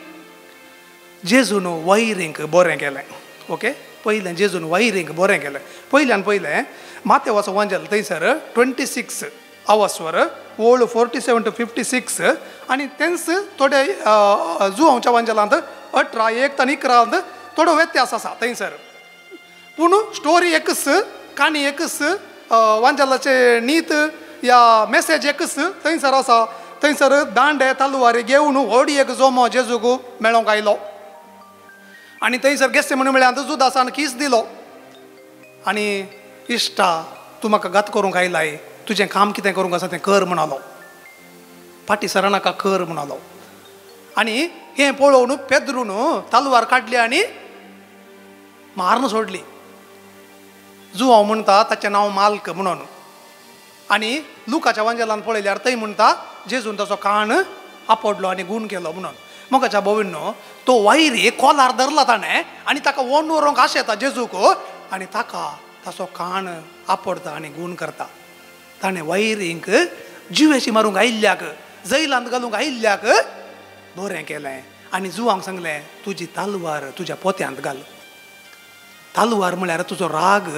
जेजून वैरींक बरें केलें. ओके, पयलें जेजून वैरींक बरें केलें. पयलें मातेवाचो वांजेल थंयसर 26 आवस्वर ओळ 47 to 56 आनी तेंच थोडे जुआंवच्या वांजेलांत 18 1 आनी 11 थोडो व्यत्यास आसा थंयसर. पूण स्टोरी एकच, काणी एकच, वांजेलाचे नीत या मेसेज एकच थंयसर आसा. थंयसर दांडे तलवारी घेवन व्हड एक जोमो जेजूक मेळोंक आयलो आनी थंयसर गेत्सेमने म्हळ्यार जुदासान किस दिलो आनी इश्टा तूं म्हाका घात करूंक आयलाय, तुजें काम कितें करूंक आसा तें कर म्हणालो, फाटी सरनाका कर म्हणालो. आनी हें पळोवन पेद्रून तलवार काडली आनी मारून सोडली. जुआंव म्हणटा ताचें नांव माल्क म्हणून. आनी लुकाच्या वांजेलांत पळयल्यार थंय म्हणटा जेजून ताचो कान आपडलो आनी गूण केलो म्हणून. मोगाच्या भयणो, तो वैरी कोलार धरला ताणें आनी ताका वोंड व्हरूंक आशेता जेजूक आनी ताका ताचो कान आपडता आनी गूण करता. ताणें वैरींक जिवेशी मारूंक आयिल्ल्याक, जैलांत घालूंक आयिल्ल्याक बरें केलें आनी जुआंक सांगलें, तुजी तलवार तुज्या पोत्यांत घाल. तलवार म्हळ्यार तुजो राग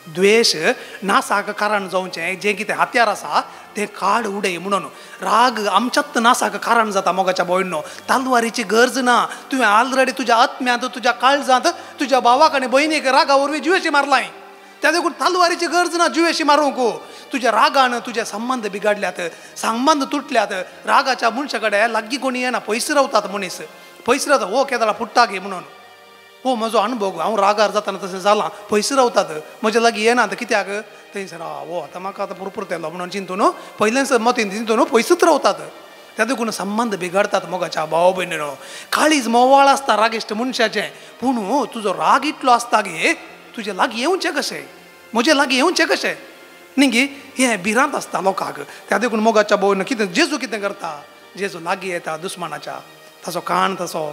द्वेश नासाक कारण जावचें जें कितें हात्यार आसा तें काड उडय म्हणून. राग आमच्यात नासाक कारण जाता मोगाच्या भयणो. तलवारीची गरज ना. तुवें ऑलरेडी तुज्या आत्म्यांत, तुज्या काळजांत तुज्या भावाक आनी भयणीक रागा वरवीं जिवेशी मारलाय. त्या देखून तलवारीची गरज ना जिवेशी मारूंक. तुज्या रागान तुजे संबंध बिगाडल्यात, संबंध तुटल्यात. रागाच्या मनशा कडेन लागीं कोणी येना, पयस रावतात मनीस, पयस रावता, हो केदाळा पुट्टा गे म्हणून. हो म्हजो अनुभव हांव रागार जाताना तशें जालां पयस रावतात म्हज्या लागीं येना आतां कित्याक थंयसर हो आतां म्हाका आतां पुरतेलो म्हणून चिंतून पयलेच मतीन चिंतून पयसूच रावतात त्या देखून संबंध बिगडतात मोगाच्या भाव भयणीनो काळीज मोवाळ आसता रागिश्ट मनशाचें पूण तुजो राग इतलो आसता गे तुजे लागीं येवचें कशें म्हजे लागीं येवचें कशें न्ही गे हें भिरांत आसता लोकांक त्या देखून मोगाच्या भावन कितें जेजू कितें करता जेजू लागीं येता दुस्मानाच्या ताचो कान तसो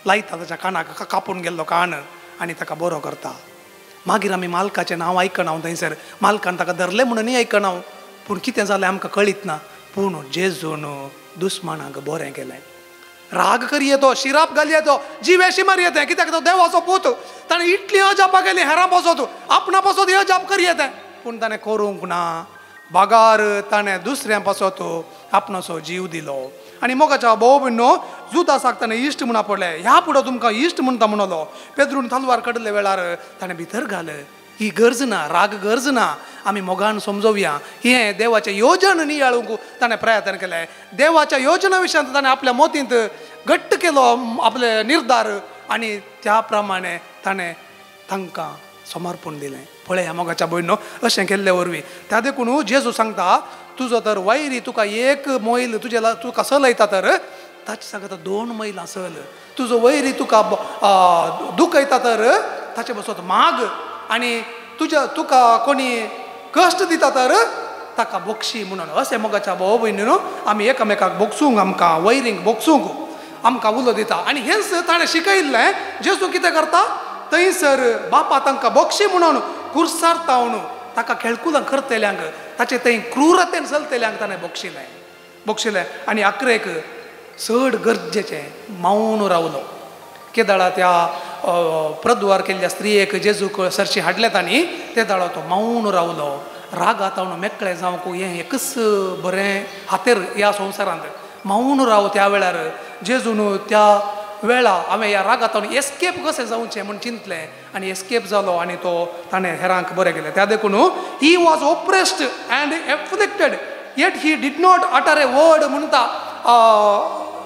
लायता ताच्या कानाक कापून गेल्लो कान आनी ताका बरो करता मागीर आमी मालकाचें नांव आयकना हांव थंयसर मालकान ताका धरलें म्हणूनय आयकना हांव पूण कितें जालें आमकां कळीत ना पूण जेजून दुस्मानाक बरें केलें राग करी येतो शिराप घाली येतो जीवेशी मारी येते कित्याक तो देवाचो पूत ताणें इतली अजाप केली हेरां पासत आपणा पासत अजाप करी येते पूण ताणें करूंक ना बागार ताणें दुसऱ्यां पासत आपणाचो जीव दिलो आनी मोगाच्या भाव भयणो जुदासाक ताणें इश्ट म्हणा पडलें ह्या फुडें तुमकां इश्ट म्हणटा म्हणलो पेद्रून तलवार कडले वेळार ताणें भितर घाल ही गरज ना राग गरज ना आमी मोगान समजोवया हें देवाचें योजन नियाळूंक ताणें प्रयत्न केलें देवाच्या योजना विशयांत ताणें आपल्या मोतींत घट्ट केलो आपले निर्धार आनी त्या प्रमाणे ताणें तांकां समर्पण दिलें पळय ह्या मोगाच्या भयणो अशें केल्ले वरवीं त्या देखून जेजू सांगता तुजो तर वैरी तुका एक मैल तुका चलयता तर ताचे सांगता 2 मैलां चल तुजो वैरी तुका दुखयता तर ताचे बसत माग आनी तुका कोणी कश्ट दिता तर ताका बक्षी म्हणून अशें मोगाच्या भाव भयणीनो आमी एकामेकाक बोगसूंक आमकां वैरींक बोगसूंक आमकां उलो दिता आनी हेंच ताणें शिकयल्लें जेजू कितें करता थंयसर बापा तांकां बक्षी म्हणून कुर्सारतावन ताका खेळकुलां करतल्यांक ताचे थंय क्रूरतेन चलतल्यांक ताणें बक्षिलें आनी आखरेक चड गरजेचें मावून रावलो केदाळा त्या प्रद्वार केल्ल्या स्त्रियेक जेजूक सरशी हाडले तांणी ते दाळो तो मावून रावलो रागातावन मेकळें जावंक हें एकच बरें हातेर ह्या संवसारांत मावून राव त्या वेळार जेजून त्या वेळा हांवें ह्या रागातावन एस्केप कशें जावचें म्हूण चिंतलें आनी एस्केप जालो आनी तो ताणें हेरांक बरें केलें त्या देखून he was oppressed and afflicted yet he did not utter a word म्हणटा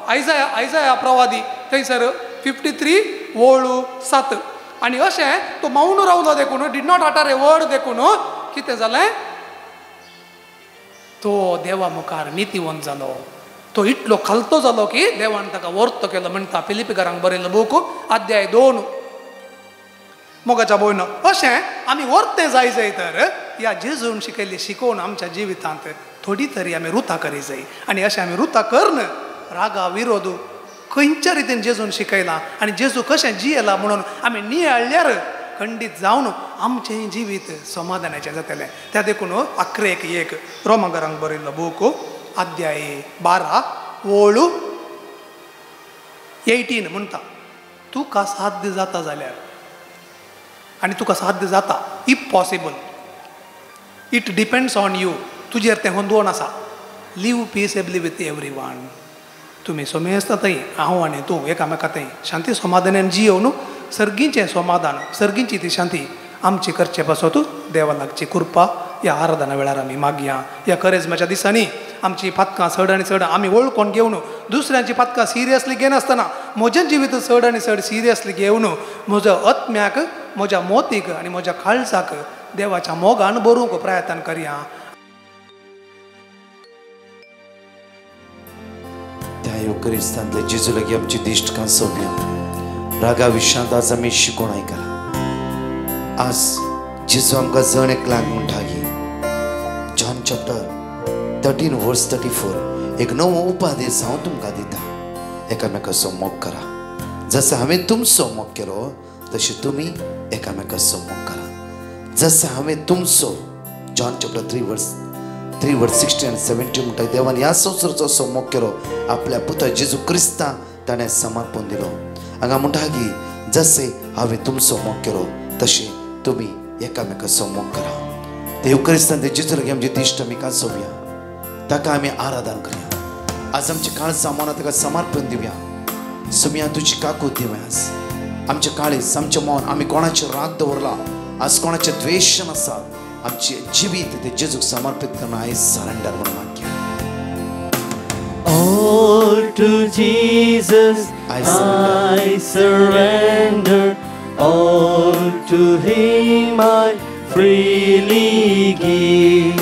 आयजाया प्रवादी थंयसर 53:7 आनी अशें तो मावून रावलो देखून did not utter a word देखून कितें जालें तो देवा मुखार नितीवंत जालो तो इतलो खालतो जालो की देवान ताका वर्त केलो म्हणटा फिलिपिकारांक बरयल्लो बूक अध्याय 2 मोगाच्या भयणो अशें आमी वर्तें जाय तर ह्या जेजून शिकयल्ली शिकोवन आमच्या जिवितांत थोडी तरी आमी रुतां करी जाय आनी अशें आमी रुतां करन रागा विरोध खंयच्या रितीन जेजून शिकयलां आनी जेजू कशें जियेला म्हणून आमी नियाळ्यार खंडीत जावन आमचें जिवीत समाधानाचें जातलें त्या देखून आखरेक एक रोमाकारांक बरयल्लो बूक अध्याय 12 ओळ 18 म्हणटा तुका साध्य जाता जाल्यार आनी तुका साध्य जाता if possible it depends on you तुजेर तें होंदवण आसा लिव पीसेबली विथ एवरीवन तुमी सोमेस्त थंय हांव आनी तूं एकामेका थंय शांती समाधानान जियोवन सर्गीचें समाधान सर्गीची ती शांती आमची करचे पासत देवा लागची कृपा ह्या आराधना वेळार आमी मागया ह्या करेजमाच्या दिसांनी आमची पातकां चड आनी चड आमी वळखून घेवन दुसऱ्यांची पातकां सिरियसली घेनासतना म्हजें जिवीत चड आनी चड सिरियसली घेवन म्हज्या आत्म्याक म्हज्या मोतीक आनी म्हज्या काळजाक देवाच्या मोगान भरूंक प्रयत्न करया त्या युक्रिस्तांतले जेजू लागीं आमची दिश्ट सोंपया रागा विशयांत आज आमी शिकोवन आयकलां आज जेजू आमकां जण एकल्याक म्हणटा की जॉन चॅप्टर 13:34 एक नवो उपादेश हांव तुमकां दिता एकामेकाचो मोग करा जसो हांवें तुमचो मोग केलो तशें तुमी एकामेकाचो मोग करा जसो हांवें तुमचो जॉन चॅप्टर 3:16 and 17 म्हणटा देवान ह्या संवसाराचो असो मोग केलो आपल्या पुता जेजू क्रिस्तां ताणें समर्पण दिलो हांगा म्हणटा की जसे हांवें तुमचो मोग केलो तशें तुमी एकामेकाचो मोग करा ते युक्रिस्तान ते जेजू लागीं आमची दिश्ट आमी कांसोवया ताका आमी आराधना करया आज आमचे काळजां मनां ताका समर्पण दिवया सुमया तुजी काकूत दिवया आज आमचे काळीज आमचें मन आमी कोणाचेर राग दवरला आज कोणाचें द्वेशन आसा आमचे जिवीत ते जेजूक समर्पित करना आयज सरेंडर म्हणून मागया All to Jesus I surrender all to Him I freely give.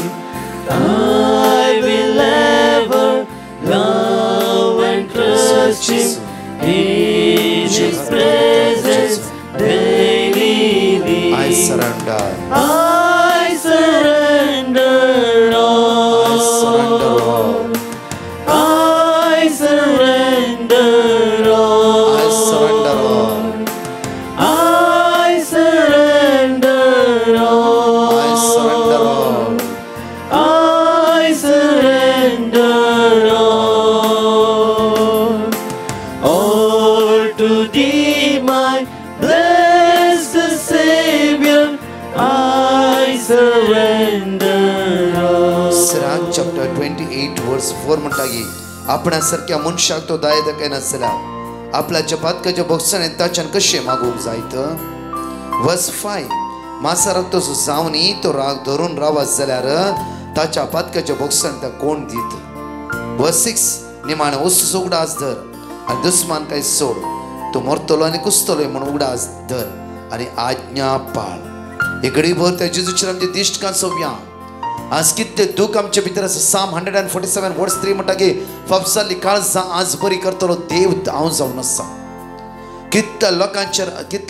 I will ever love and trust Him in His presence daily live. I surrender. I surrender all. I surrender all. I surrender all. I surrender all. I surrender all. I surrender all. I surrender all to Thee, my blessed Savior. I surrender all. Sirach chapter 28 verse 4 म्हणटागी आपणासारख्या मनशाक तो दायद काय नसला आपल्या जपातकाच्या बॉक्साने ताच्यान कशें मागूंक जायत. वर्स 5 मासाराक तो जावनी तो राग धरून रावत जाल्यार ताच्या पातकाच्या बॉक्सान त्या कोण दीत. वर्स 6 निमाणे वस्तू उगडास धर आनी दुस्मान काय सोड तो मरतलो आनी कुसतलो म्हणून उगडास धर आनी आज्ञा पाळ. एक घडीभर त्या जेजूचेर आमचे दिश्ट कांसोवया. आज कितले दूख आमचे भितर आसा. साम 147 वर्स 3 म्हणटा की फापसाली काळजां आज बरी करतलो देव हांव जावन आसा. कितल्या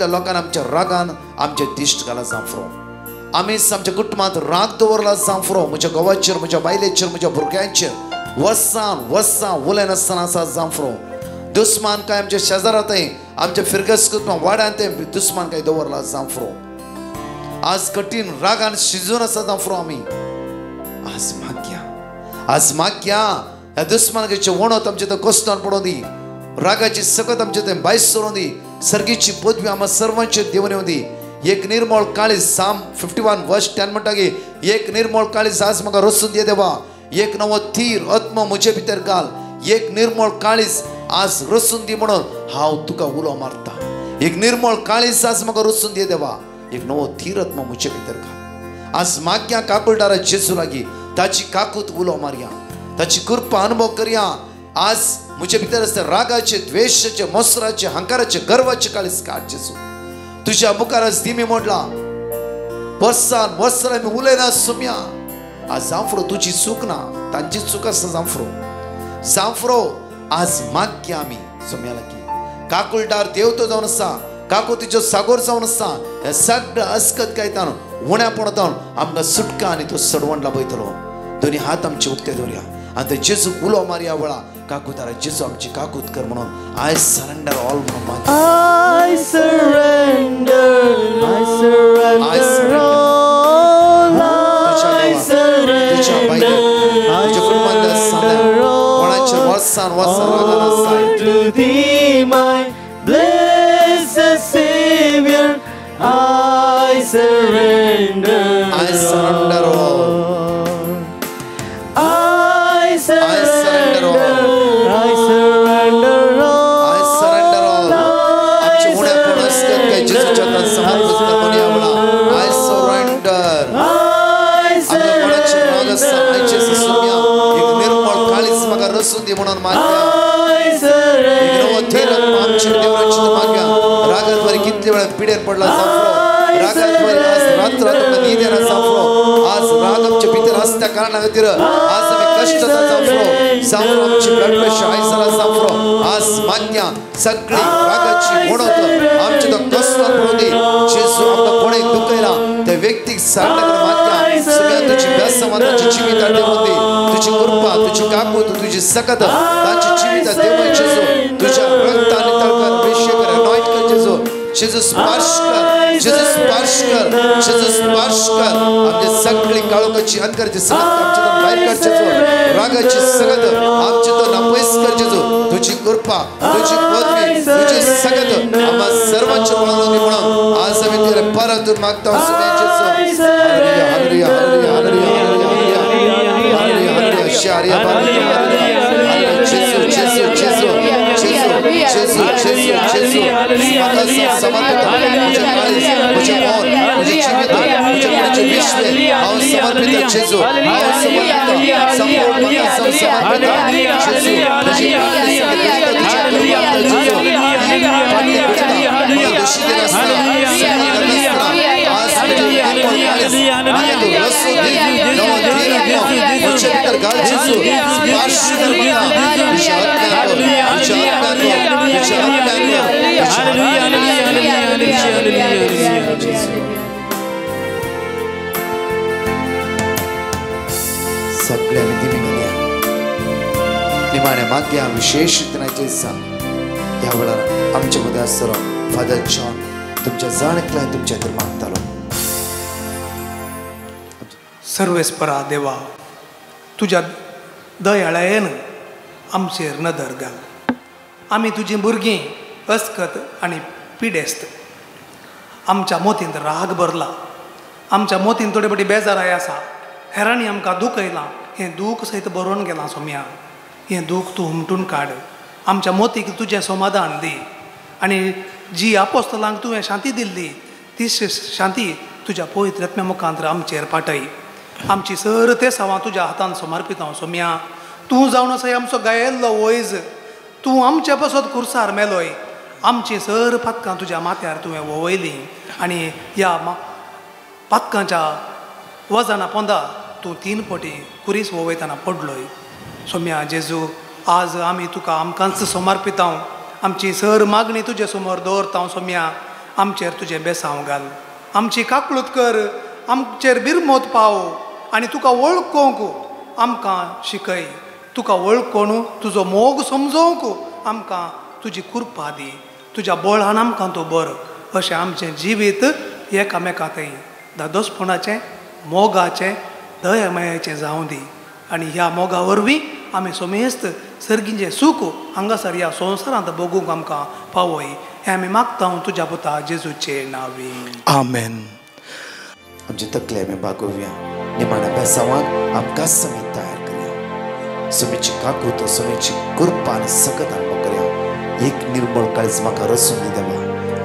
लोकांन आमच्या रागान आमचे दिश्ट घाला जांफरो. आमी आमच्या कुटुंबांत राग दवरला जांफरो म्हज्या घोवाचेर म्हज्या बायलेचेर म्हज्या भुरग्यांचेर वर्सां उलय नासतना आसा जांफरो. दुस्मान काय आमच्या शेजारांतय आमच्या फिरगस कुटुंबां वाड्यांत दुस्मान काय दवरला जांफरो. आज कठीण रागान शिजून आसा जांफरो आमी. आज माग्या ह्या दुस्मानाचे वणत आमचे तो कश्टान पडों दी. रागाची सकत आमचे ते भायर सरों दी. सर्गेची पदवी आम्हा सर्वांचेर देवन येवं दी. एक निर्मळ काळीज साम 51 वर्स 10 म्हणटा की एक निर्मळ काळीज आज म्हाका रचून दे देवा. एक नवो थीर आत्मा म्हजे भितर घाल. एक निर्मळ काळीज आज रचून दी म्हणून हांव तुका उलो मारता. एक निर्मळ काळीज आज म्हाका रचून दे देवा. एक नवो थीर आत्मा म्हजे भितर घाल. आज माग्या काकुळटारा जेजू लागी ताची काकूत उलो मारया. ताची कृपा अनुभव करया. आज म्हजे भितर आसता रागाचे द्वेषाचे मोसराचे हंकाराचे गर्वाचे काळीज काड जेजू. तुझ्या मुखार आज दिमी मोडला वर्सान वर्सां आमी उलयना सुम्या. आज जांफरो तुजी चूक ना तांची चूक आसा जांफरो आज माग्या आमी सुम्या लागी. काकुळटार देवतो जावन आसा. काकू तुजो सागोर जावन आसा. हे सगळं अस्कत कायतान उण्यापणांतून आमकां सुटका आनी तो सडवण लाभयतलो. दोनी हात आमचे उक्ते दवरया आनी ते जेजू उलो मारया वेळा काकू तारा जेजू आमची काकूत कर म्हणून आय सरेंडर ऑल म्हणून मागता. I surrender all. I surrender to Thee, my blessed Savior. I surrender all. I surrender all. I surrender all. आमचे उण्यापण असतात काय जेजूच्या हातात समर्पित करून यावळा. I surrender. आमच्या कोणाची राग आसा आयचे सुम्या एक निर्मळ काळीज म्हाका रचून दी म्हणून मागया. एक नवो थीर आमचे देवराची मागया. रागात वारी कितले वेळा पिडेर पडला जांफरो. रागात वारी आज रात्र तुका न्हीद येना जांफरो. आज राग आमच्या भितर आसल्या कारणा खातीर आज आमी कष्ट जाता जांफरो आमची ब्लड प्रेशर हाय जाला जांफरो. आज मागया सगळी रागाची उणत आमचे तो कष्टान पडून दी. जेजू आमकां कोणें दुखयला त्या व्यक्तीक सारण्या कर मागया. सगळ्या तुजी बेसमानाची जिवितां देवून दी. तुजी कृपा तुजी काकूत तुजी सकत ताची जिवितां देवून जेजू तुज्या रक्तान नितळकर अभिषेक कर अनॉइंट कर जेजू. जेजू स्पर्श कर. जेजू स्पर्श कर. जेजू स्पर्श कर. आमचे सगळी काळोखाची अंधकाराची सकत आमच्या भायर काड जेजू. रागाची सकत आमचे तो नापयस कर जेजू. तुझी कृपा तुझी पदवी तुझी सकत आम्हा सर्वांच्या म्हणून म्हणून आज आम्ही तुला परत मागता जेजू. Hallelujah hallelujah hallelujah hallelujah hallelujah hallelujah Shariya hallelujah जेजू जेजू जेजू जेजू जेजू जेजू जेजू समर्पित मुझे काळीज मुझे मौत मुझे जीवित मुझे विश्व आओ समर्पित जेजू आओ समर्पित संपूर्ण समर्पित जेजू मुझे सगळ्यांनी दिली निमाण्या माग्या विशेष दिनाचे ह्या वेळार आमच्या मध्ये आसतलो फादर जॉन तुमच्या जाणेतल्यान तुमच्या खातीर मागतालो. सर्वेस्परा देवा, तुझ्या दयाळायेन आमचेर नदर घाल. आमी तुजीं भुरगीं अस्कत आनी पिडेस्त. आमच्या मोतीन राग भरला, आमच्या मोतीन थोडे बटी बेजाराय आसा. हेरांनी आमकां दूख येयलां, हें दूख सयत बरोवन गेलां सोम्या. हें दूख तूं हुमटून काड. आमच्या मोतीक तुजें समाधान दी आनी जी आपोस्तलांक तुवें शांती दिल्ली ती शांती तुज्या पवित्र आत्म्या मुखांतर आमचेर पाठय. आमची सर ते सावां तुज्या हातान समर्पित सोम्या. तूं जावन असो आमचो गायल्लो वैज तूं आमच्या पासत कुर्सार मेलोय. आमची सर पातकां तुज्या माथ्यार तुवें वोवयलीं आनी ह्या पातकांच्या वजना पोंदा तूं 3 पटी कुरीस वोवयतना पडलोय. सोम्या जेजू, आज आमी तुका आमकांच समर्पिता. आमची सर मागणी तुजे समोर दवरता सोम्या. आमचेर तुजें बेसांव घाल, आमची काकळूत कर, आमचेर बिरमोत पाव आनी तुका वळखोवंक आमकां शिकय. तुका वळखून तुजो मोग समजोवंक आमकां तुजी कृपा दी. तुज्या बळान आमकां तूं बर. अशें आमचें जिवीत एकामेकांतय दादोसपणाचें मोगाचें दयामयाचें जावं दी. आनी ह्या मोगा वरवीं आमी सोमेस्त सर्गीचें सूख हांगासर ह्या संवसारांत भोगूंक आमकां पावय. हें आमी मागता तुज्या पुता जेजूचे नांवान. आमेन. आमचे तकले आमी बागोवया. निमाण्या बेसांवाक आमकां समीत तयार करया. समीची काकूत समीची कृपा आनी सकत अनुभव करया. एक निर्मळ काळीज म्हाका रसून दी देवा.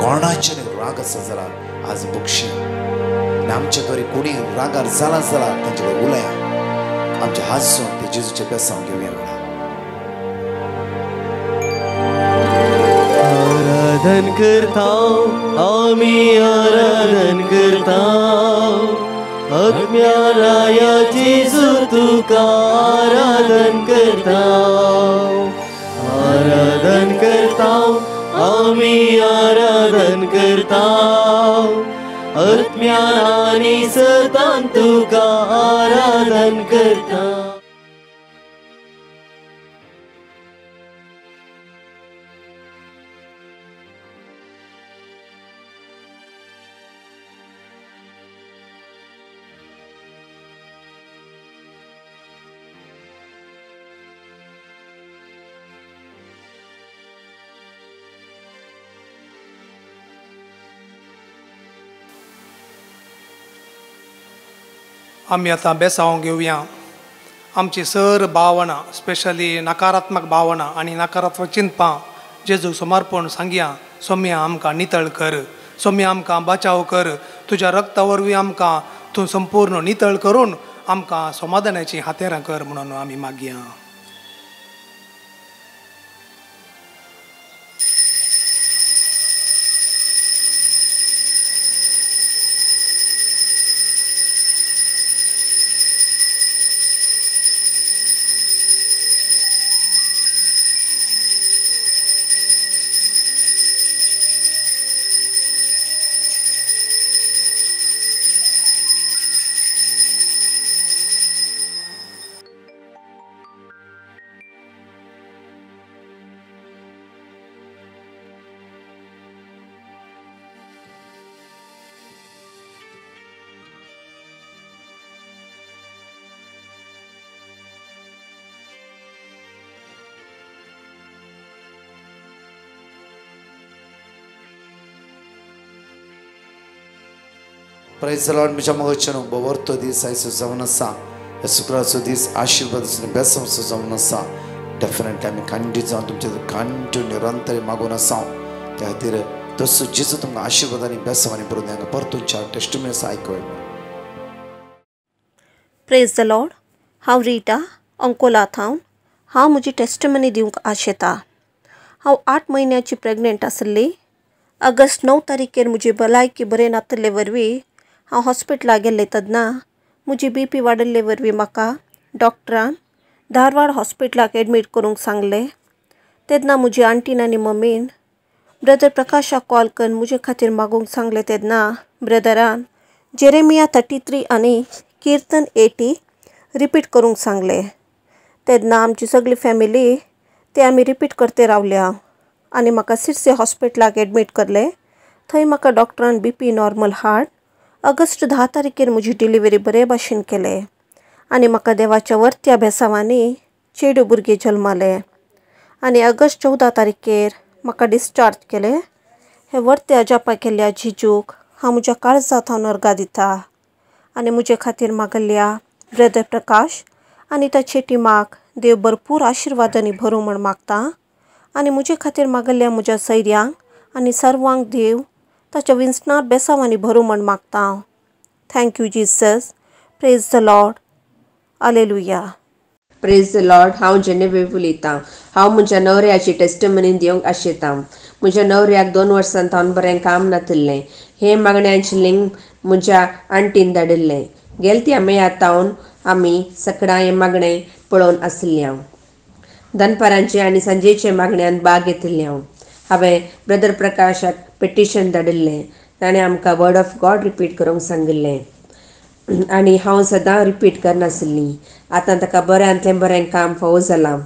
कोणाचे राग आसा जाल्यार आज बक्षी. आनी आमच्या द्वारे कोणी रागार जाला जाल्यार तांचे कडेन उलया. आमचे हांसून ते जेजूचे बेसांव घेवया. आराधन करता आमी आराधन करता आत्म्याराया जेजू तुका आराधन करता. आराधन करता आमी आराधन करता आत्म्यान आनी सतान तुका आराधन करता. आमी आतां बेसांव घेवया. आमची सर भावना स्पेशली नकारात्मक भावना आनी नकारात्मक चिंतपां जेजूक समर्पण सांगया. सोम्या आमकां नितळ कर, सोम्या आमकां बचाव कर. तुज्या रक्ता वरवीं आमकां तूं संपूर्ण नितळ करून आमकां समाधानाची हातेरां कर म्हणून आमी मागया. Praise the Lord. Micha mogochano bovorto dis aiso zaunasa. Esukuraso dis आशीर्वादाचे बेसमसो जावन आसा. डेफिनेटली आमी कंटिन्यू जावन तुमचे कंटिन्यू निरंतर मागून आसा. त्या खातीर तसो जेजू तुमकां आशीर्वादांनी बेसवांनी भरून हांगा परतूनच्या टेस्टिमनीज आयकय. Praise the Lord. हांव रिटा अंकोला थावन. हांव म्हजी टेस्टिमनी दिवंक आशेता. हांव 8 म्हयन्याची प्रेग्नेंट आसली. ऑगस्ट 9 तारीखेर म्हजी भलायकी बरें नासले वरवीं हांव हॉस्पिटलाक गेल्लें तेन्ना म्हजी BP वाडिल्ले वरवीं म्हाका डॉक्टरान धारवाड हॉस्पिटलाक एडमीट करूंक सांगले. तेन्ना म्हजी आंटीन आनी मम्मीन ब्रदर प्रकाशाक कॉल करून म्हजे खातीर मागूंक सांगले. तेन्ना ब्रदरान जेरेमिया 33 आनी कीर्तन 80 रिपीट करूंक सांगले. तेन्ना आमची सगळी फॅमिली ते आमी रिपीट करते रावल्या आनी म्हाका सिरसे हॉस्पिटलाक एडमीट करले. थंय म्हाका डॉक्टरान BP नॉर्मल हार्ट. ऑगस्ट 10 तारखेर म्हजी डिलिव्हरी बरे भाशेन केले आनी म्हाका देवाच्या वर्त्या भेसावांनी चेडूं भुरगे जल्माले आनी ऑगस्ट 14 तारखेर म्हाका डिस्चार्ज केले. हे वर्त्या जापा केल्ल्या जिजूक हांव म्हज्या काळजांत हांव नर्गा दिता आनी म्हजे खातीर मागल्ल्या ब्रदर प्रकाश आनी ताचे टिमाक देव भरपूर आशिर्वादांनी भरूं म्हण मागता आनी म्हजे खातीर मागल्ल्या म्हज्या सैर्यांक आनी सर्वांक देव ताच्या विंचणार बेसावांनी भरूं म्हण मागता. Thank you Jesus. Praise the Lord. Hallelujah. Praise the Lord. हांव जेनेविव उलयतां. हांव म्हज्या न्हवऱ्याची टेस्टमनी दिवंक आशेतां. म्हज्या न्हवऱ्याक 2 वर्सां सावन बरें काम नातिल्लें. हे मागण्यांचें लिंक म्हज्या आंटीन धाडिल्लें. गेलत्या मेयातावन आमी सकाळां हें मागणें पळोवन आसल्या. दनपारांचे आनी सांजेचे मागण्यांत भाग घेतिल्ल्या. हांवें ब्रदर प्रकाशाक पेटिशन धाडिल्लें. ताणें आमकां वर्ड ऑफ गॉड रिपीट करूंक सांगिल्लें आनी हांव सदां रिपीट करनासली. आतां ताका बऱ्यांतलें बरें काम फावो जालां.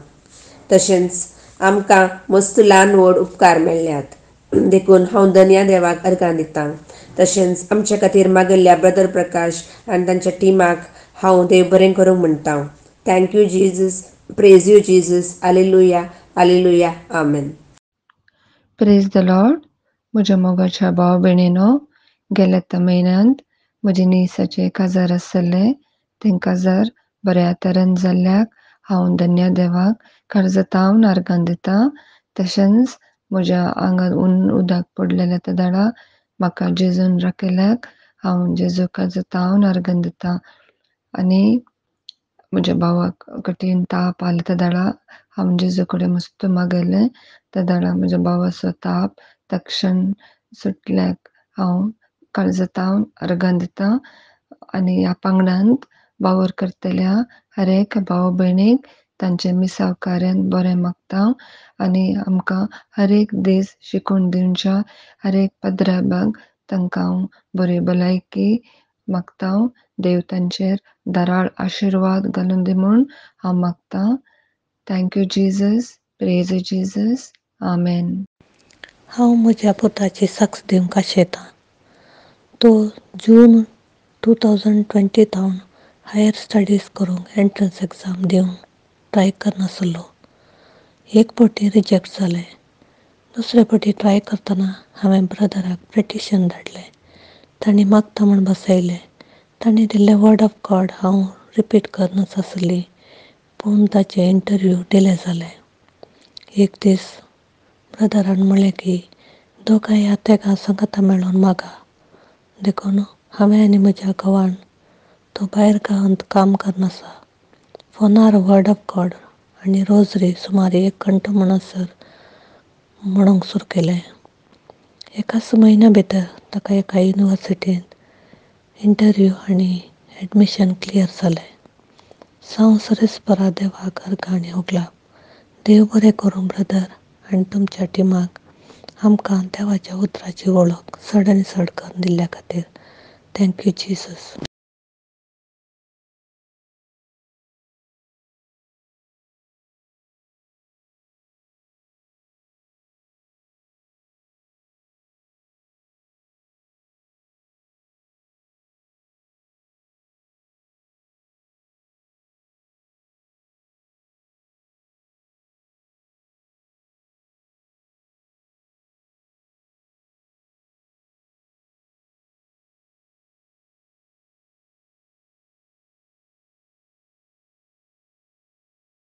तशेंच आमकां मस्त ल्हान व्हड उपकार मेळ्ळ्यात. देखून हांव धन्या देवाक अर्गां दितां. तशेंच आमच्या खातीर मागल्ल्या ब्रदर प्रकाश आनी तांच्या टिमाक हांव देव बरें करूंक म्हणटा. Thank you Jesus. Praise you Jesus. Hallelujah. Hallelujah. Amen. Praise the Lord. म्हज्या मोगाच्या भाव भयणीनो, गेल्या म्हयन्यांत म्हजे निसाचे काजार आसले. तें काजार बऱ्या तरेन जाल्ल्याक हांव धन्य देवाक काळजांतल्यान अर्गां दितां. तशेंच म्हज्या आंगार उदक पडलेलें त्या दाडा म्हाका जेजून राखल्याक हांव जेजू काळजांतल्यान अर्गां दितां. आनी म्हज्या भावाक कठीण ताप आले त्या दाडा हांव जेजू कडेन मस्त मागयलें. त्या दाडा म्हज्या भावाचो ताप तक्षण सुटल्याक हांव काळजांतल्यान अर्गां दितां. आनी ह्या पांगडांत वावर करतल्या हर एक भाव भयणीक तांचे मिसाव कार्यान बरें मागता आनी आमकां हर एक दीस शिकून दिवच्या हर एक पदराबाग तांकां हांव बरी भलायकी मागता. देव तांचेर धाराळ आशिर्वाद घालून दी म्हूण हांव मागतां. Thank you Jesus. Praise Jesus. आमेन. हांव म्हज्या पुताची साक्ष दिवंक आशेतां. तो जून 2020 हायर स्टडीज करूंक एंट्रन्स एग्जाम दिवंक ट्राय करनासलो. एक फावटी रिजेक्ट जालें. दुसरे फावटी ट्राय करतना हांवें ब्रदराक पेटिशन धाडलें. तांणी मागता म्हूण बसयलें. तांणी दिल्लें वर्ड ऑफ गॉड हांव रिपीट करनाच आसली, पूण ताचे इंटरव्यू डिले जालें. एक दीस ब्रदरान म्हणलें की दोगांय ह्या तेगा सांगाता मेळून मागा. देखून हांवें आनी म्हज्या घोवान तो भायर गांवांत काम करनासा फोनार वर्ड ऑफ गॉड आनी रोजरी सुमार 1 घंटो म्हणसर म्हणूंक सुरू केलें. एकाच म्हयन्या भितर ताका एका युनिवर्सिटींत इंटरव्यू आनी एडमिशन क्लियर जालें. संवसरेस्परा देवाक अर्गां आनी होगलाप. देव बरें करूं ब्रदर आनी तुमच्या टिमाक आमकां देवाच्या उतराची वळख चड आनी चड करून दिल्ल्या खातीर. Thank you Jesus.